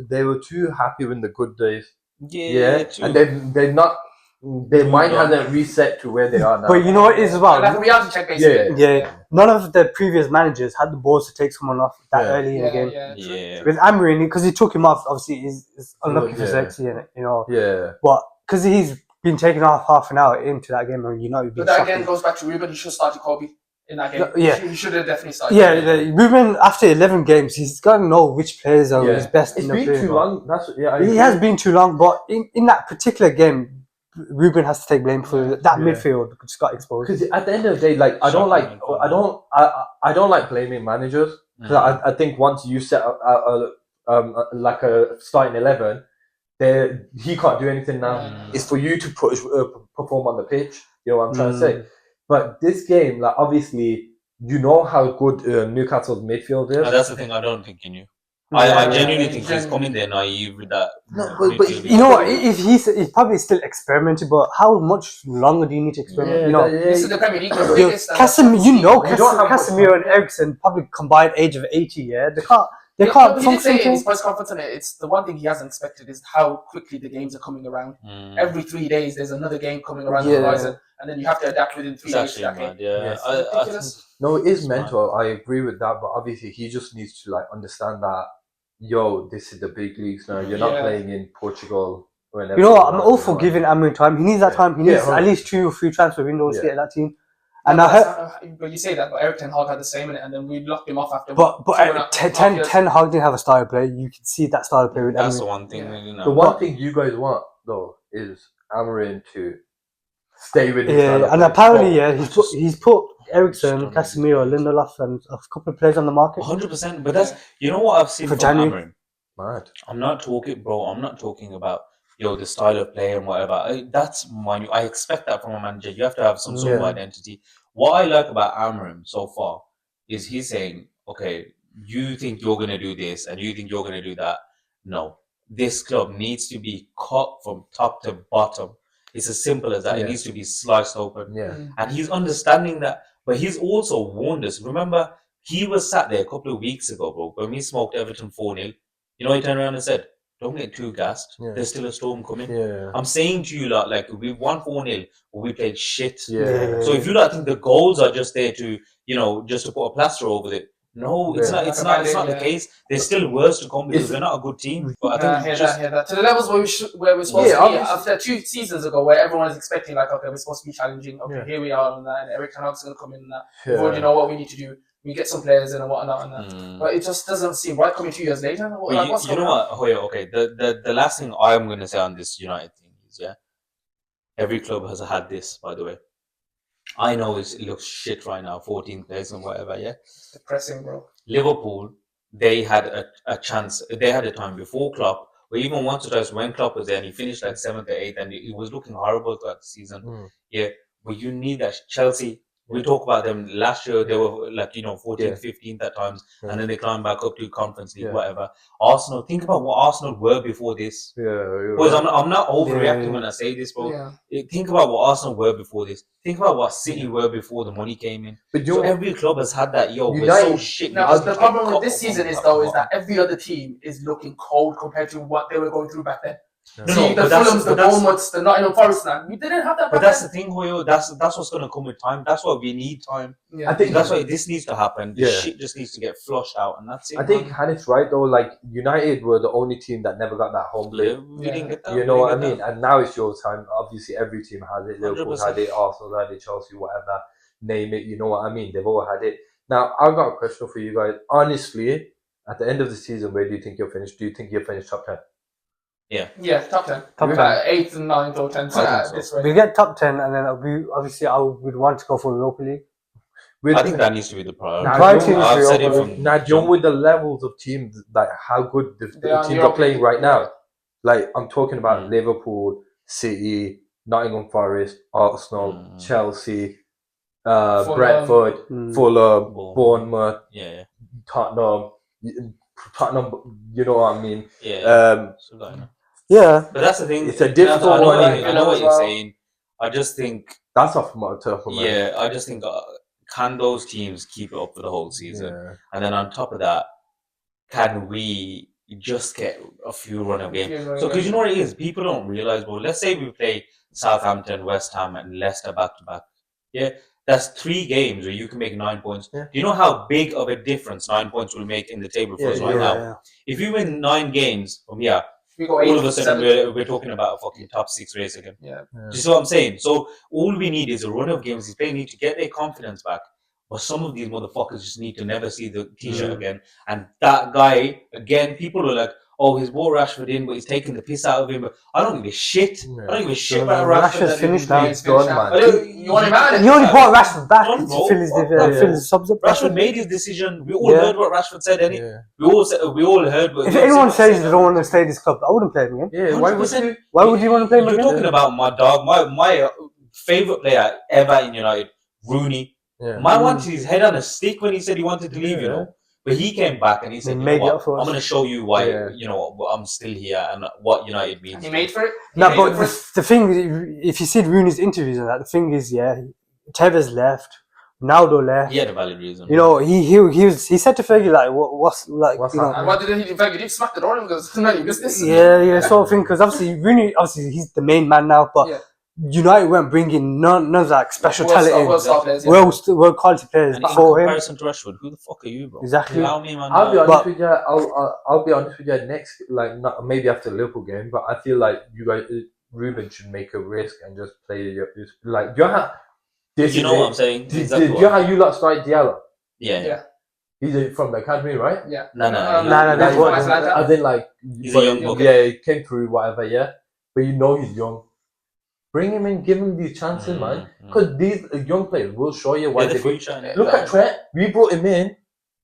They were too happy in the good days. And their mind hasn't reset to where they are now. But you know what it is as well? Like a reality check, basically. None of the previous managers had the balls to take someone off that early in the game. With Amorim, because he took him off, obviously, it's unlucky for Sexy, But because he's been taken off half an hour into that game, and But that again goes back to Ruben. He should have started Kobe in that game. He should have definitely started. Ruben, after 11 games, he's got to know which players are his best. It's been too long. He has been too long, but in that particular game, Ruben has to take blame for that midfield just got exposed. Because at the end of the day, like I don't like blaming managers. Because I think once you set up like a starting 11, he can't do anything now. It's for you to perform on the pitch. You know what I'm trying to say. But this game, like obviously, you know how good Newcastle's midfield is. That's the thing. I don't think you knew. I genuinely think he's coming there naive with that. No, but you know what? If he's probably still experimenting, but how much longer do you need to experiment? This is the Premier League. Casemiro and Eriksen probably combined age of 80. They can't function. He did say in his press conference, it's the one thing he hasn't expected is how quickly the games are coming around. Every 3 days, there's another game coming around the horizon, and then you have to adapt within 3 days. No, it is mental. I agree with that, but obviously he just needs to like understand that. This is the big leagues now. You're not playing in Portugal. You know what? I'm all for giving Amorim time. He needs that time. He needs at least 2 or 3 transfer windows to get that team. And but you say that, but Eric Ten Hag had the same in it, and then we locked him off after. But Ten Hag didn't have a style play. You can see that style play with Amorim. That's the one thing. The one thing you guys want though is Amorim to stay with his style and apparently he's put Eriksen, Casemiro, Lindelof, and a couple of players on the market. 100%. But that's what I've seen for from January. Amorim. I'm not talking about the style of play and whatever. That's minute. I expect that from a manager. You have to have some sort of identity. What I like about Amorim so far is he's saying, okay, you think you're going to do this and you think you're going to do that. No. This club needs to be cut from top to bottom. It's as simple as that. It needs to be sliced open. Yeah. And he's understanding that. But he's also warned us. Remember, he was sat there a couple of weeks ago, bro, when we smoked Everton 4-0. You know, he turned around and said, don't get too gassed. Yeah. There's still a storm coming. Yeah. I'm saying to you, like we won 4-0, but we played shit. Yeah. So if you think the goals are just there to, just to put a plaster over it, no, it's not. It's not the case. There's still worse to come because we're not a good team. But I think hear that. To the levels where we're supposed to be after 2 seasons ago, where everyone is expecting like, okay, we're supposed to be challenging. Okay, here we are on that, and Eric Ten Hag's going to come in and that. We've already know what we need to do. We get some players in and whatnot, and that. But it just doesn't seem right coming 2 years later. What's you know what? Oh, yeah, okay. The last thing I'm going to say on this United thing is, every club has had this, by the way. I know it looks shit right now, 14th place and whatever, Depressing, bro. Liverpool, they had a chance. They had a time before Klopp, or even once or twice when Klopp was there and he finished like 7th or 8th and it was looking horrible throughout the season. But you need that. Chelsea, we talk about them last year, they were like, 14th, 15th at times, and then they climbed back up to Conference League, whatever. Arsenal, think about what Arsenal were before this. Because I'm not overreacting when I say this, bro. Think about what Arsenal were before this. Think about what City were before the money came in. But so every club has had that, we're so shit. Now, the problem with this season is that every other team is looking cold compared to what they were going through back then. The Fulhams, the Bournemouths, the Nottingham Forrest, we didn't have that. But that's the thing, Hoyo. That's what's going to come with time. That's why we need time. I think that's why this needs to happen. This shit just needs to get flushed out, and that's it. I think Hanif's right though. Like United were the only team that never got that home play. We didn't get that. You know what I mean? And now it's your time. Obviously, every team has it. Liverpool had it, Arsenal had it, Chelsea, whatever. Name it. You know what I mean? They've all had it. Now, I've got a question for you guys. Honestly, at the end of the season, where do you think you'll finish? Do you think you'll finish top 10? Yeah, top 10. Top 10. 8th and 9th or 10th. This way. We get top 10, and then I would want to go for Europa League. I think that needs to be the priority. Now, John, with the levels of teams, like how good the teams are playing right now, like I'm talking about Liverpool, City, Nottingham Forest, Arsenal, Chelsea, Brentford, Fulham, Bournemouth, Tottenham, you know what I mean? Yeah. But that's the thing. It's a difficult one. I know what you're saying. I just think that's off my turf. I just think can those teams keep it up for the whole season? And then on top of that, can we just get a few run of games? So, because you know what it is, people don't realize. But let's say we play Southampton, West Ham, and Leicester back to back. That's 3 games where you can make 9 points. Do you know how big of a difference 9 points will make in the table for us right now? If you win 9 games from here, we go all of a sudden we're talking about a fucking top 6 race again. Do you see what I'm saying? So all we need is a run of games. These players need to get their confidence back. But some of these motherfuckers just need to never see the t-shirt again. And that guy, again, people are like, oh, he's brought Rashford in, but he's taking the piss out of him. But I don't give a shit. I don't give a shit about Rashford. Rashford's finished now. He's gone, man. You want him out? You only brought Rashford back to fill his subs up. Rashford made his decision. We all heard what Rashford said, innit? We all heard. If anyone says they don't want to stay in this club, I wouldn't play him again. Why would you want to play him again? You're talking about my dog, my favourite player ever in United, Rooney. Man wanted his head on a stick when he said he wanted to leave, you know. But he came back and he said, I'm going to show you why, I'm still here and what United means. He made for it? But the thing, if you see Rooney's interviews and that, the thing is, Tevez left, Ronaldo left. He had a valid reason. You know, he said to Fergie, like, what's and what did he do? Fergie, did he smack the door and goes, no, you missed this? Sort of thing, because obviously, Rooney, he's the main man now, but United weren't bringing none of that special talent in. World quality players before him. In comparison to Rashford, who the fuck are you, bro? Exactly. Allow me, man. I'll be honest with you. I'll be honest with you. Next, like, not maybe after the Liverpool game, but I feel like you guys, Ruben should make a risk and just play your like. You know what I'm saying? Do you know how you lot started Diallo? Yeah. He's from the academy, right? Yeah. No. I think like he's a young boy. he came through whatever. Yeah, but you know he's young. Bring him in, give him these chances, man. Because these young players will show you why they're good. Look at Trent. We brought him in,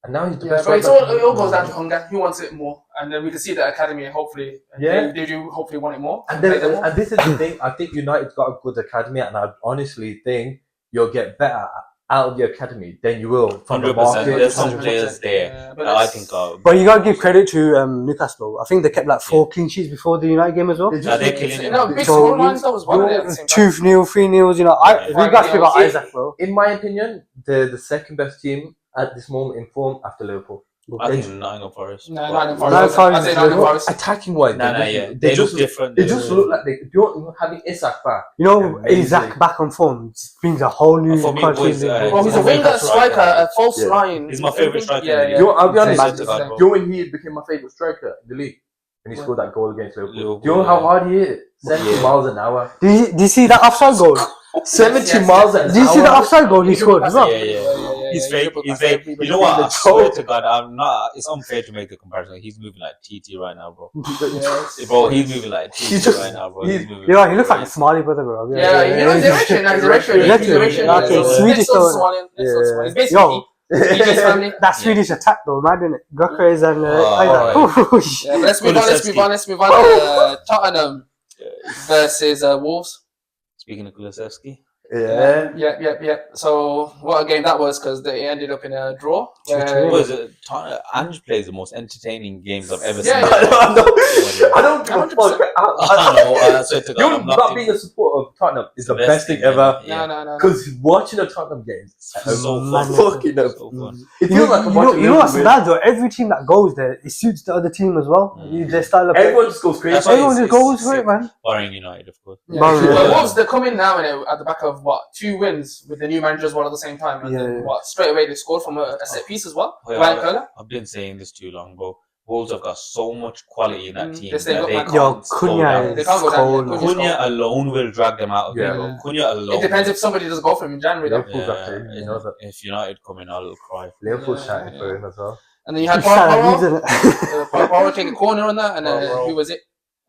and now he's the best. But it all goes down to hunger. Who wants it more? And then we can see the academy, hopefully. They do hopefully want it more. And this is the thing. I think United's got a good academy, and I honestly think you'll get better out of the academy than you will from the 100%. market. There's some 100%. players there Yeah, that I think are. But you gotta give credit to Newcastle. I think they kept like 4 clean sheets before the United game as well. They Yeah, they're just- killing it. No, big So, storylines though as well. At the same time. 2-0, 3-0. You know, we got to speak about Isaac, bro. In my opinion, they're the second best team at this moment in form after Liverpool. I think Nottingham Forrest. No, But- Nottingham Nottingham Forest. Forest I'd say is Nottingham good. Forest. Attacking wise, Yeah. they They just look different. They just look like they don't having Isak back. You know, Amazing. Isaac back on form brings a whole new For me, quality. boys, Well, he's a my winger, favourite striker, a false Yeah. line. He's my favourite striker. Yeah, in the yeah. You know, I'll be honest. Same centre back, You know when he became my favourite striker in the league? When he scored that goal against Liverpool. Liverpool, Do you know how yeah. hard he hit? 70 Yeah. miles an hour. Do you see that offside goal? 70 Yes, miles yes, an yes. Do you see hour. the offside goal he scored as well? Yeah. He's yeah, fake. yeah, He's yeah, fake. yeah, You know what? the I swear choke. to God, I'm not. It's unfair to make the comparison. He's moving like TT right now, bro. Yes. Bro, he's moving like He's TT just- right now, bro. he's- He's moving. You know, he looks like a Somali brother, bro. Yeah, you know, he's Eritrean now. He's Eritrean. Eritrean. He's Eritrean. Okay, Yeah, Swedish next door to though. Somalian. Next door to Somalian. He's basically Yo, EJ's family. that Swedish attack though, mad, isn't it? Gokras and Isaac. Yeah, but let's move on. Tottenham versus Wolves. Speaking of Kulusevski, Yeah. Yeah. So what a game that was, because they ended up in a draw. Really? was it? Ange plays the most entertaining games I've ever seen. Yeah, I don't give a 100%. fuck. I know. I swear to God, You I'm not being a supporter of Tottenham is the best thing ever. Yeah. No. Because watching a Tottenham game is So so fun. fucking So fun. It You feels know, like I'm watching you know what's Liverpool bad though? Every team that goes there, it suits the other team as well. They style of win. play. Everyone just goes crazy. That's why Everyone just it's- goes for it, man. Barring United, of course. Yeah. But- But Wolves, they're coming now at the back of what, 2 wins with the new manager as well at the same time, and then Yeah. what, straight away they scored from a set piece as well. Oh, yeah, Ryan Curler. I've been saying this too long, bro. Wolves have got so much quality in that team They stay that up, they man. can't Yo, slow Cunha down. They is can't go down cold. yet. Cunha alone will drag them out of Yeah. it, bro. Cunha alone. It depends if somebody doesn't go for him in January, though. Liverpool's Yeah, after him, you know that. if United come in, I'll cry. Liverpool's Yeah, shouting for him as well. And then you had Shout out Leeds, Power. innit? Power taking a corner on that, and Power. who was it?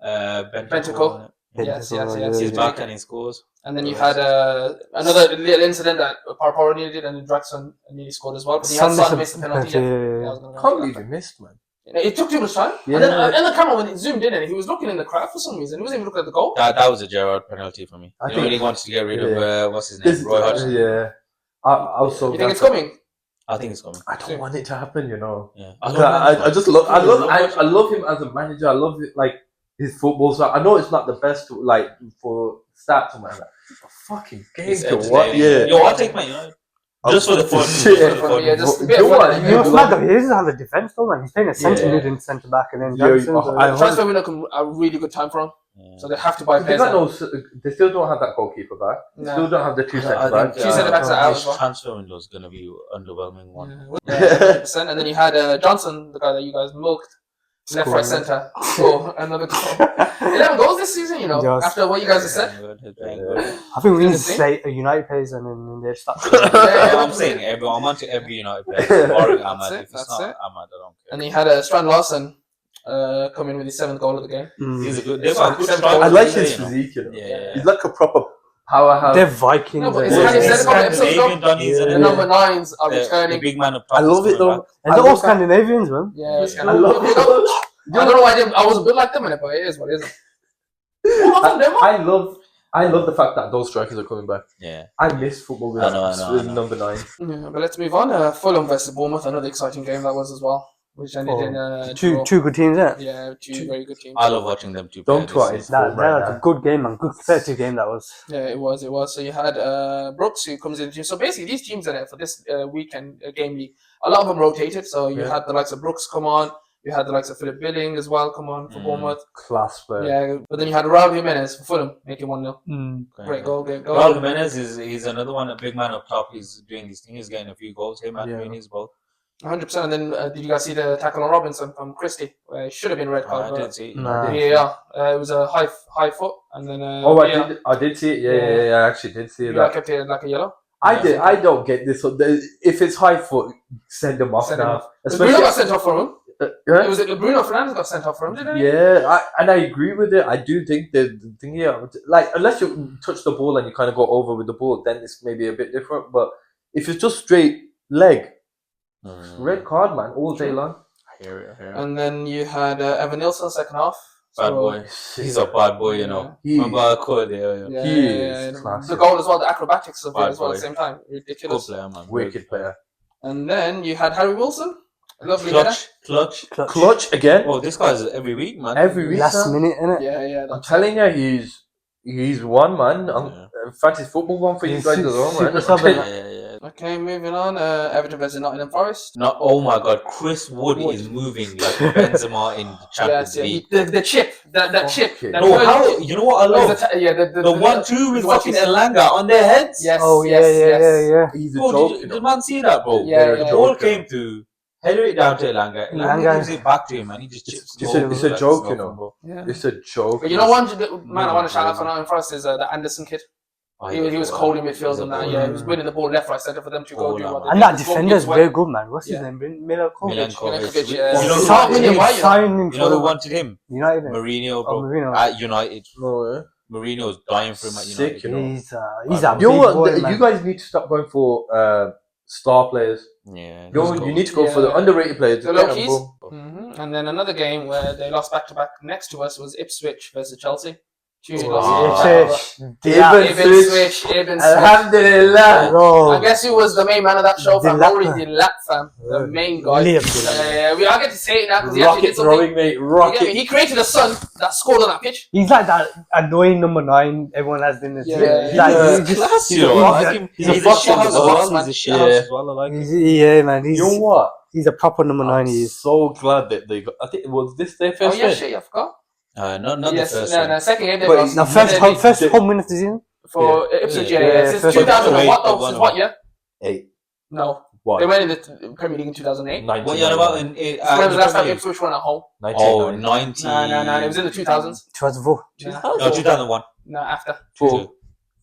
Bentancur. Yes. He's back and he scores. And then you had another little incident that Power needed, and then Draxon nearly scored as well. But he had Son missed the penalty. Yeah, I was gonna go Can't for believe that. he missed, man. It took too much time. Yeah. And then in the camera, when it zoomed in, and he was looking in the crowd for some reason. He wasn't even looking at the goal. That was a Gerrard penalty for me. I You know, when he wanted to get rid of what's his name, This, Roy Hodgson. yeah. I was so You think it's glad- coming? I think it's coming. I don't want it to happen, you know. Yeah, I just love I love him as a manager. I love it, like his football style. I know it's not the best like for stats or whatever. It's a fucking game It's to watch. entertaining. Yeah. Yo, I'll take my United. Just for the fun. Shit. Just for the fun. Yeah, just a You bit know of what? fun. You know what's mad though? He doesn't have a defence though, man. He's playing a centre Yeah. mid and centre back, and then Yeah, Jackson. I- Transfer window come a really good time for him, Yeah. so they have to buy They players. got now. no. They still don't have that goalkeeper back. They No. still don't have the two I centre think backs. Two centre backs are out as well. transfer window is going to be underwhelming one. Yeah, 100%. And then you had Johnson, the guy that you guys milked, left, right, centre. Oh, another goal. 11 goals this season, you know, Yes. after what you guys have said. I think we need to Interesting. slate a United players and then they start. I'm saying I'm onto every United player. Barring Ahmad. If it's That's not it. Ahmad, I don't care. And then you had Strand Larson come in with his 7th goal of the game. He's a good. It's They've got like good seven strikers, I like you his know. physique. You know. Yeah. He's like a proper powerhouse. They're Vikings. No, but and it's kind of He's said about episodes ago. Scandinavian Donnies, The and number 9s are the returning. big man up top. I love is it coming though. back. they're all Scandinavians, man. Yeah, it's I kind love of. it. I don't know why I was a bit like them in it, but it is what it is. What happened to them? I love the fact that those strikers are coming back. Yeah. I miss football with, I know. with number 9. Yeah, but let's move on. Fulham versus Bournemouth, another exciting game that was as well, which ended in draw. Two good teams, isn't it? Yeah, two very good teams. I love watching them two. Don't play try this it. season. That was a good game, man. Good competitive game that was. Yeah, it was. So you had Brooks who comes in. So basically, these teams in it for this weekend game league, a lot of them rotated. So you had the likes of Brooks come on. You had the likes of Philip Billing as well come on for Bournemouth. Class player. Yeah, but then you had Raul Jimenez for Fulham making 1-0. Great goal. Raul Jimenez he's another one, a big man up top. He's doing these things. He's getting a few goals. Him and Rooney's both. 100%. And then did you guys see the tackle on Robinson from Christie? It should have been a red card. I didn't see. Nah. Yeah, it was a high foot, and then I did see it. Yeah, I actually did see I that. kept it like a yellow. I don't get this. If it's high foot, send them off Send him now. off. Bruno got sent off for him. Yeah. It was Bruno Fernandes got sent off for him, didn't he? Yeah, I agree with it. I do think the thing here, like unless you touch the ball and you kind of go over with the ball, then it's maybe a bit different. But if it's just straight leg, red card, man, all day long. I hear it. And then you had Evan Nilsson second half. Bad boy. He's a bad boy, you know. Remember I called it? Yeah, He is classic. the goal as well, the acrobatics of it Bad as well at boy. the same time. Ridiculous. Good player, man. Wicked player. And then you had Harry Wilson. A lovely header. Clutch again. Oh, this guy's every week, man. Every week. Last minute, innit? Yeah. I'm telling you, he's one man. Fantasy football one for you guys as well, man. Yeah. Okay, moving on. Everton versus Nottingham Forest. Oh my God, Chris Wood is moving like Benzema in the Champions League. The chip, that chip. No, how? You know what I love? The 1-2 with fucking Elanga on their heads. Yes. Oh yeah. He's a Bro, joke. did man see that, bro? Yeah. The ball came through, headed it down to Elanga. Elanga gives it back to him, and he just chips. It's a joke, you know. Bro. Yeah. It's a joke. But you know one man I want to shout out for Nottingham Forest is the Anderson kid. He was cold in midfield and that. Yeah, he was winning the ball left, right, centre for them to go do what they and did. that defender's very good, man. What's his name? Milankovic, You know who wanted him? United. Mourinho, bro. Mourinho. At United. No way. Mourinho's dying for him at Sick, United. you know. He's a You big know what? boy, man. You guys need to stop going for star players. Yeah. You need to go for the underrated players. The low keys. And then another game where they lost back to back next to us was Ipswich versus Chelsea. Ipswich. Alhamdulillah. Bro. I guess who was the main man of that show, fam? Rory Dilap, fam. The main guy. We all get to say it now because he actually did something. Throwing, mate. Rocket. He created a son that scored on that pitch. He's like that annoying number 9 everyone has in the team. He's a shithouse as well. I like him. Yeah, man. You know what? He's a proper number 9. He is. So glad that they got. I think was this their first win? Shit, I forgot. Not the first one. No, second game they But lost. Now, first home win of the season? For Ipswich, Yeah, Since first 2000 what though? Since what year? 8. No. What? They went in the Premier League in 2008. What year about? When was the last time Ipswich won at home? 90. No. It was in the 2000s. 2004. No, 2001. No, after. 4.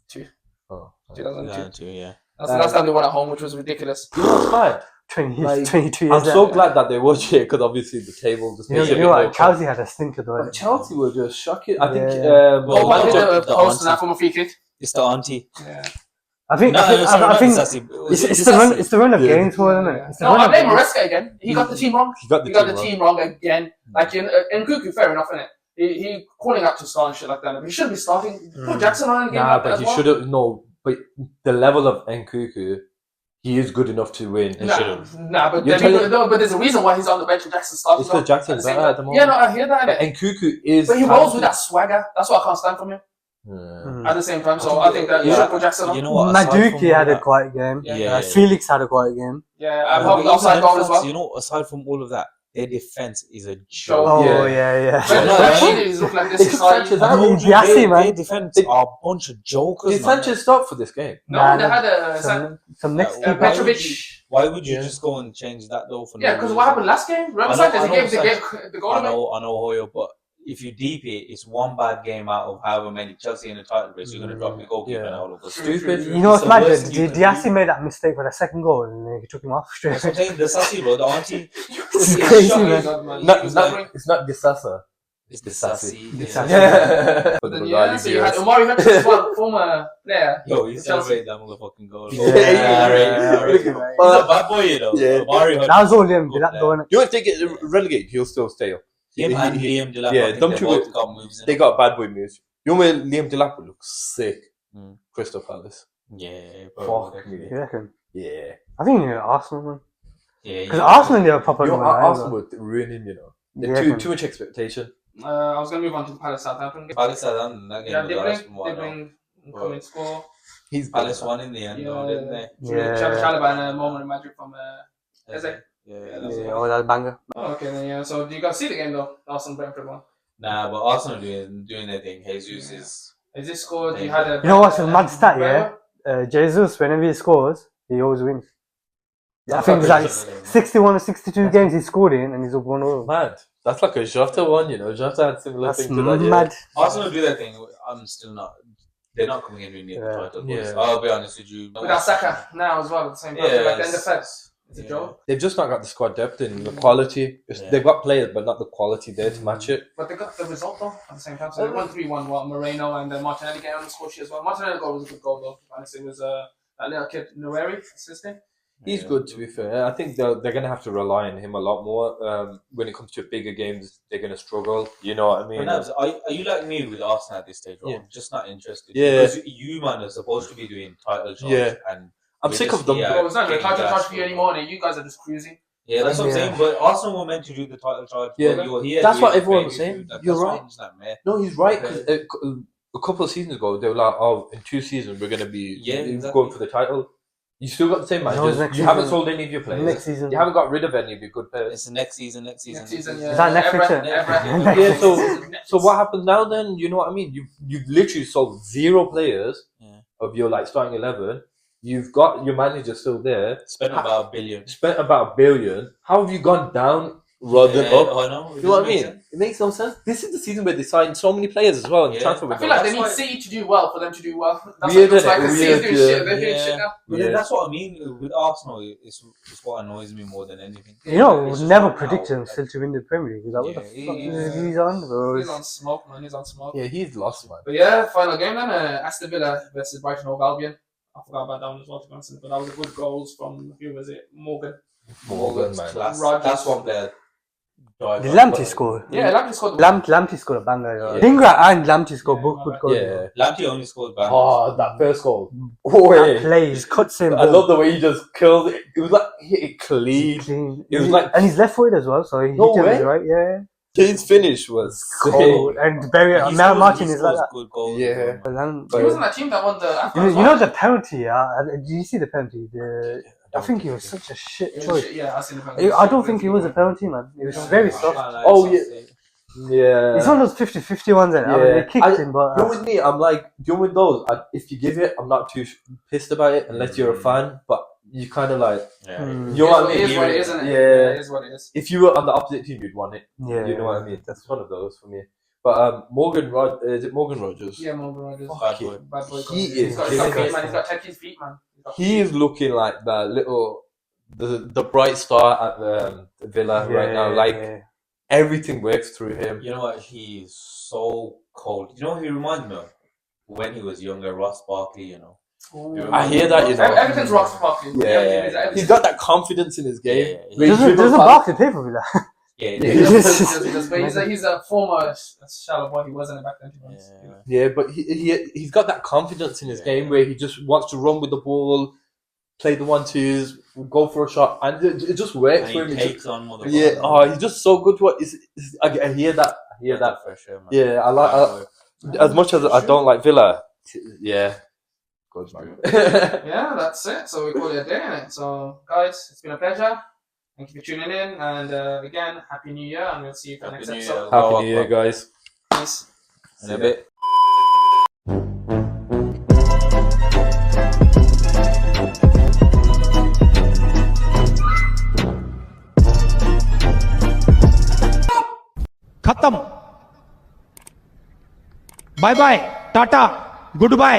2002. Yeah. That's the last time they won at home, which was ridiculous. That's fine. 22 years. I'm so glad that they watch it because obviously the table just makes You know what? Chelsea had a stinker though. But Chelsea were just shocking. I think. Oh, I did a post on that from a free kick. It's the auntie. Yeah. I think it's the run of games for them, isn't it? No, I blame Maresca again. He got the team wrong. He got the team wrong again. Like in Nkuku, fair enough, innit? He calling out to start and shit like that. But he shouldn't be starting. Put Jackson on again. Nah, but he should have. No, but the level of Nkuku, he is good enough to win. But there's a reason why he's on the bench and Jackson starts. It's because Jackson's better at the moment. Yeah, no, I hear that. But Nkuku is. But he rolls with that swagger. That's why I can't stand from him. At the same time, so I think that you should put Jackson on. You know what? Maduki had a quiet game. Felix had a quiet game. Yeah, I'm hoping offside goal as well. You know, aside from all of that, their defense is a joke. Oh yeah. Their defense are a bunch of jokers. Did Sanchez start for this game? No, they had some next Petrovic. Why would you just go and change that though? For because what happened last game? Remember Sanchez? He gave the goal away. I know, Hoyo, but if you deep it, it's one bad game out of however many Chelsea in the title race. You're gonna drop the goalkeeper and all of us. Stupid. You know what's mad? Diassi made that mistake for the second goal and he took him off straight. That's what I'm saying. The Sassy, bro, the auntie. It's crazy, man. It's not Disassa. It's the Sassy. Yeah. But then, so you had Omari Hutchins, former player. Yo, you celebrate that motherfucking goal. Yeah. He's a bad boy, you know. Yeah. That was all him. Did that go in it? You don't think it relegate? He'll still stay up. Him and Liam Delap. Yeah, them two got moves. They got bad boy moves. You know when Liam Delap would look sick? Crystal Palace. Yeah, fuck me. You reckon? Yeah. I think you know Arsenal, man. Yeah. Because Arsenal, they're proper. Arsenal would ruin him, you know. Too much expectation. I was going to move on to the Palace Southampton game. Palace Southampton, that game was they bring coming score. Palace won in the end, though, didn't they? Chalobah and a moment of magic from Eze. Oh, that banger. Oh, okay, then so do you guys see the game though? Arsenal Brentford one. Nah, but Arsenal doing their thing. Jesus is. Is this scored? You had a. You know what's a mad stat? Yeah, Jesus, whenever he scores, he always wins. I think it's like 61 or 62 games he scored in, and he's up 1-0. Mad. That's like a Jota one, you know. Jota had similar thing to that. Mad. Arsenal do their thing. I'm still not. They're not coming in really near the title. Yeah. I'll be honest with you. Without Saka now as well at the same time. Like the end of Feb. It's a joke. They've just not got the squad depth and the quality. They've got players, but not the quality there to match it. But they got the result though at the same time. So they won 3-1. What Moreno and Martinelli getting on the score sheet as well. Martinelli goal was a good goal though. Honestly, it was that little kid Nueri assisting. He's good, to be fair. I think they're going to have to rely on him a lot more. When it comes to bigger games, they're going to struggle. You know what I mean? Are you like me with Arsenal at this stage? Right? Yeah. I'm just not interested. Yeah. Because you, man, are supposed to be doing title charge. And I'm sick of them. Bro, it's not going to title charge for you anymore, and you guys are just cruising. Yeah, that's what I'm saying. But Arsenal were meant to do the title charge. Yeah. You were here. That's what everyone was saying. You're right. Like, no, he's right. Because a couple of seasons ago, they were like, "Oh, in 2 seasons, we're going to be going for the title." You still got the same managers. You haven't sold any of your players. Next season. You haven't got rid of any of your good players. It's the next season. Yeah. Is that next season? Yeah. So what happens now then? You know what I mean? You've literally sold 0 players of your like starting 11. You've got your manager still there. Spent about $1 billion. How have you gone down rather than up? I know. You know what I mean? It makes no sense. This is the season where they signed so many players as well in transfer window. I feel like they need City to do well for them to do well. That's Weird, what it looks like. isn't it? City's doing Weird, shit. They're doing shit now. But then that's what I mean with Arsenal. It's what annoys me more than anything. You know, we never predicted him still to win the Premier League. Like, what the fuck is he's on, bro? He's on smoke, man. He's on smoke. Yeah, he's lost, man. But yeah, final game then. Aston Villa versus Brighton Hove Albion. I forgot about that one as well, to be honest. But that was a good goals from, who was it? Morgan, man. That's one player. Did Lamptey score? Yeah, Lamptey scored. Lamptey scored a banger. Dingra and Lamptey scored both good goals. Yeah. Lamptey only scored bangers. Oh, that first goal. That plays, cuts him. I love the way he just killed it. It was like hit it clean. It was like, and he's left footed as well, so he hit him right. Yeah. His finish was cold. And Martin is like that. Good goals. Yeah. He wasn't that team that won the. You know the penalty. Did you see the penalty? I think it was such a shit choice. Yeah, I seen the penalty. I don't think it was a penalty, man. It was very soft. Oh yeah. Yeah. It's one of those 50-50 ones. I mean, they kicked him, but. You know with me, I'm like, with those, if you give it, I'm not too pissed about it unless you're a fan. But you kind of like, you know what I mean? It is what it is, isn't it? Yeah. It is what it is. If you were on the opposite team, you'd want it. Yeah. You know what I mean? That's one of those for me. But Morgan Rogers, is it Morgan Rogers? Yeah, Morgan Rogers. Bad boy. He is. He's got 10 feet, man. He is looking like the little, the bright star at the Villa right now. Like everything works through him. You know what? He's so cold. You know what he reminds me of? When he was younger, Ross Barkley, you know. I hear that, you know. Everton's Ross Barkley. Yeah. He's got that confidence in his game. Doesn't Barkley play for Villa? Yeah, but he's a former shell of what he wasn't back then. Yeah, but he's got that confidence in his game where he just wants to run with the ball, play the 1-2s, go for a shot, and it just works for him. He takes on more. He's just so good. I hear that. For sure, man. Yeah, I like as much as I don't like Villa. Yeah. Good man. Yeah, that's it. So we call it a day, innit? So guys, it's been a pleasure. Thank you for tuning in, and again, Happy New Year, and we'll see you for the next episode. Happy New Year, guys. Peace. In a bit. खत्म bye bye tata good bye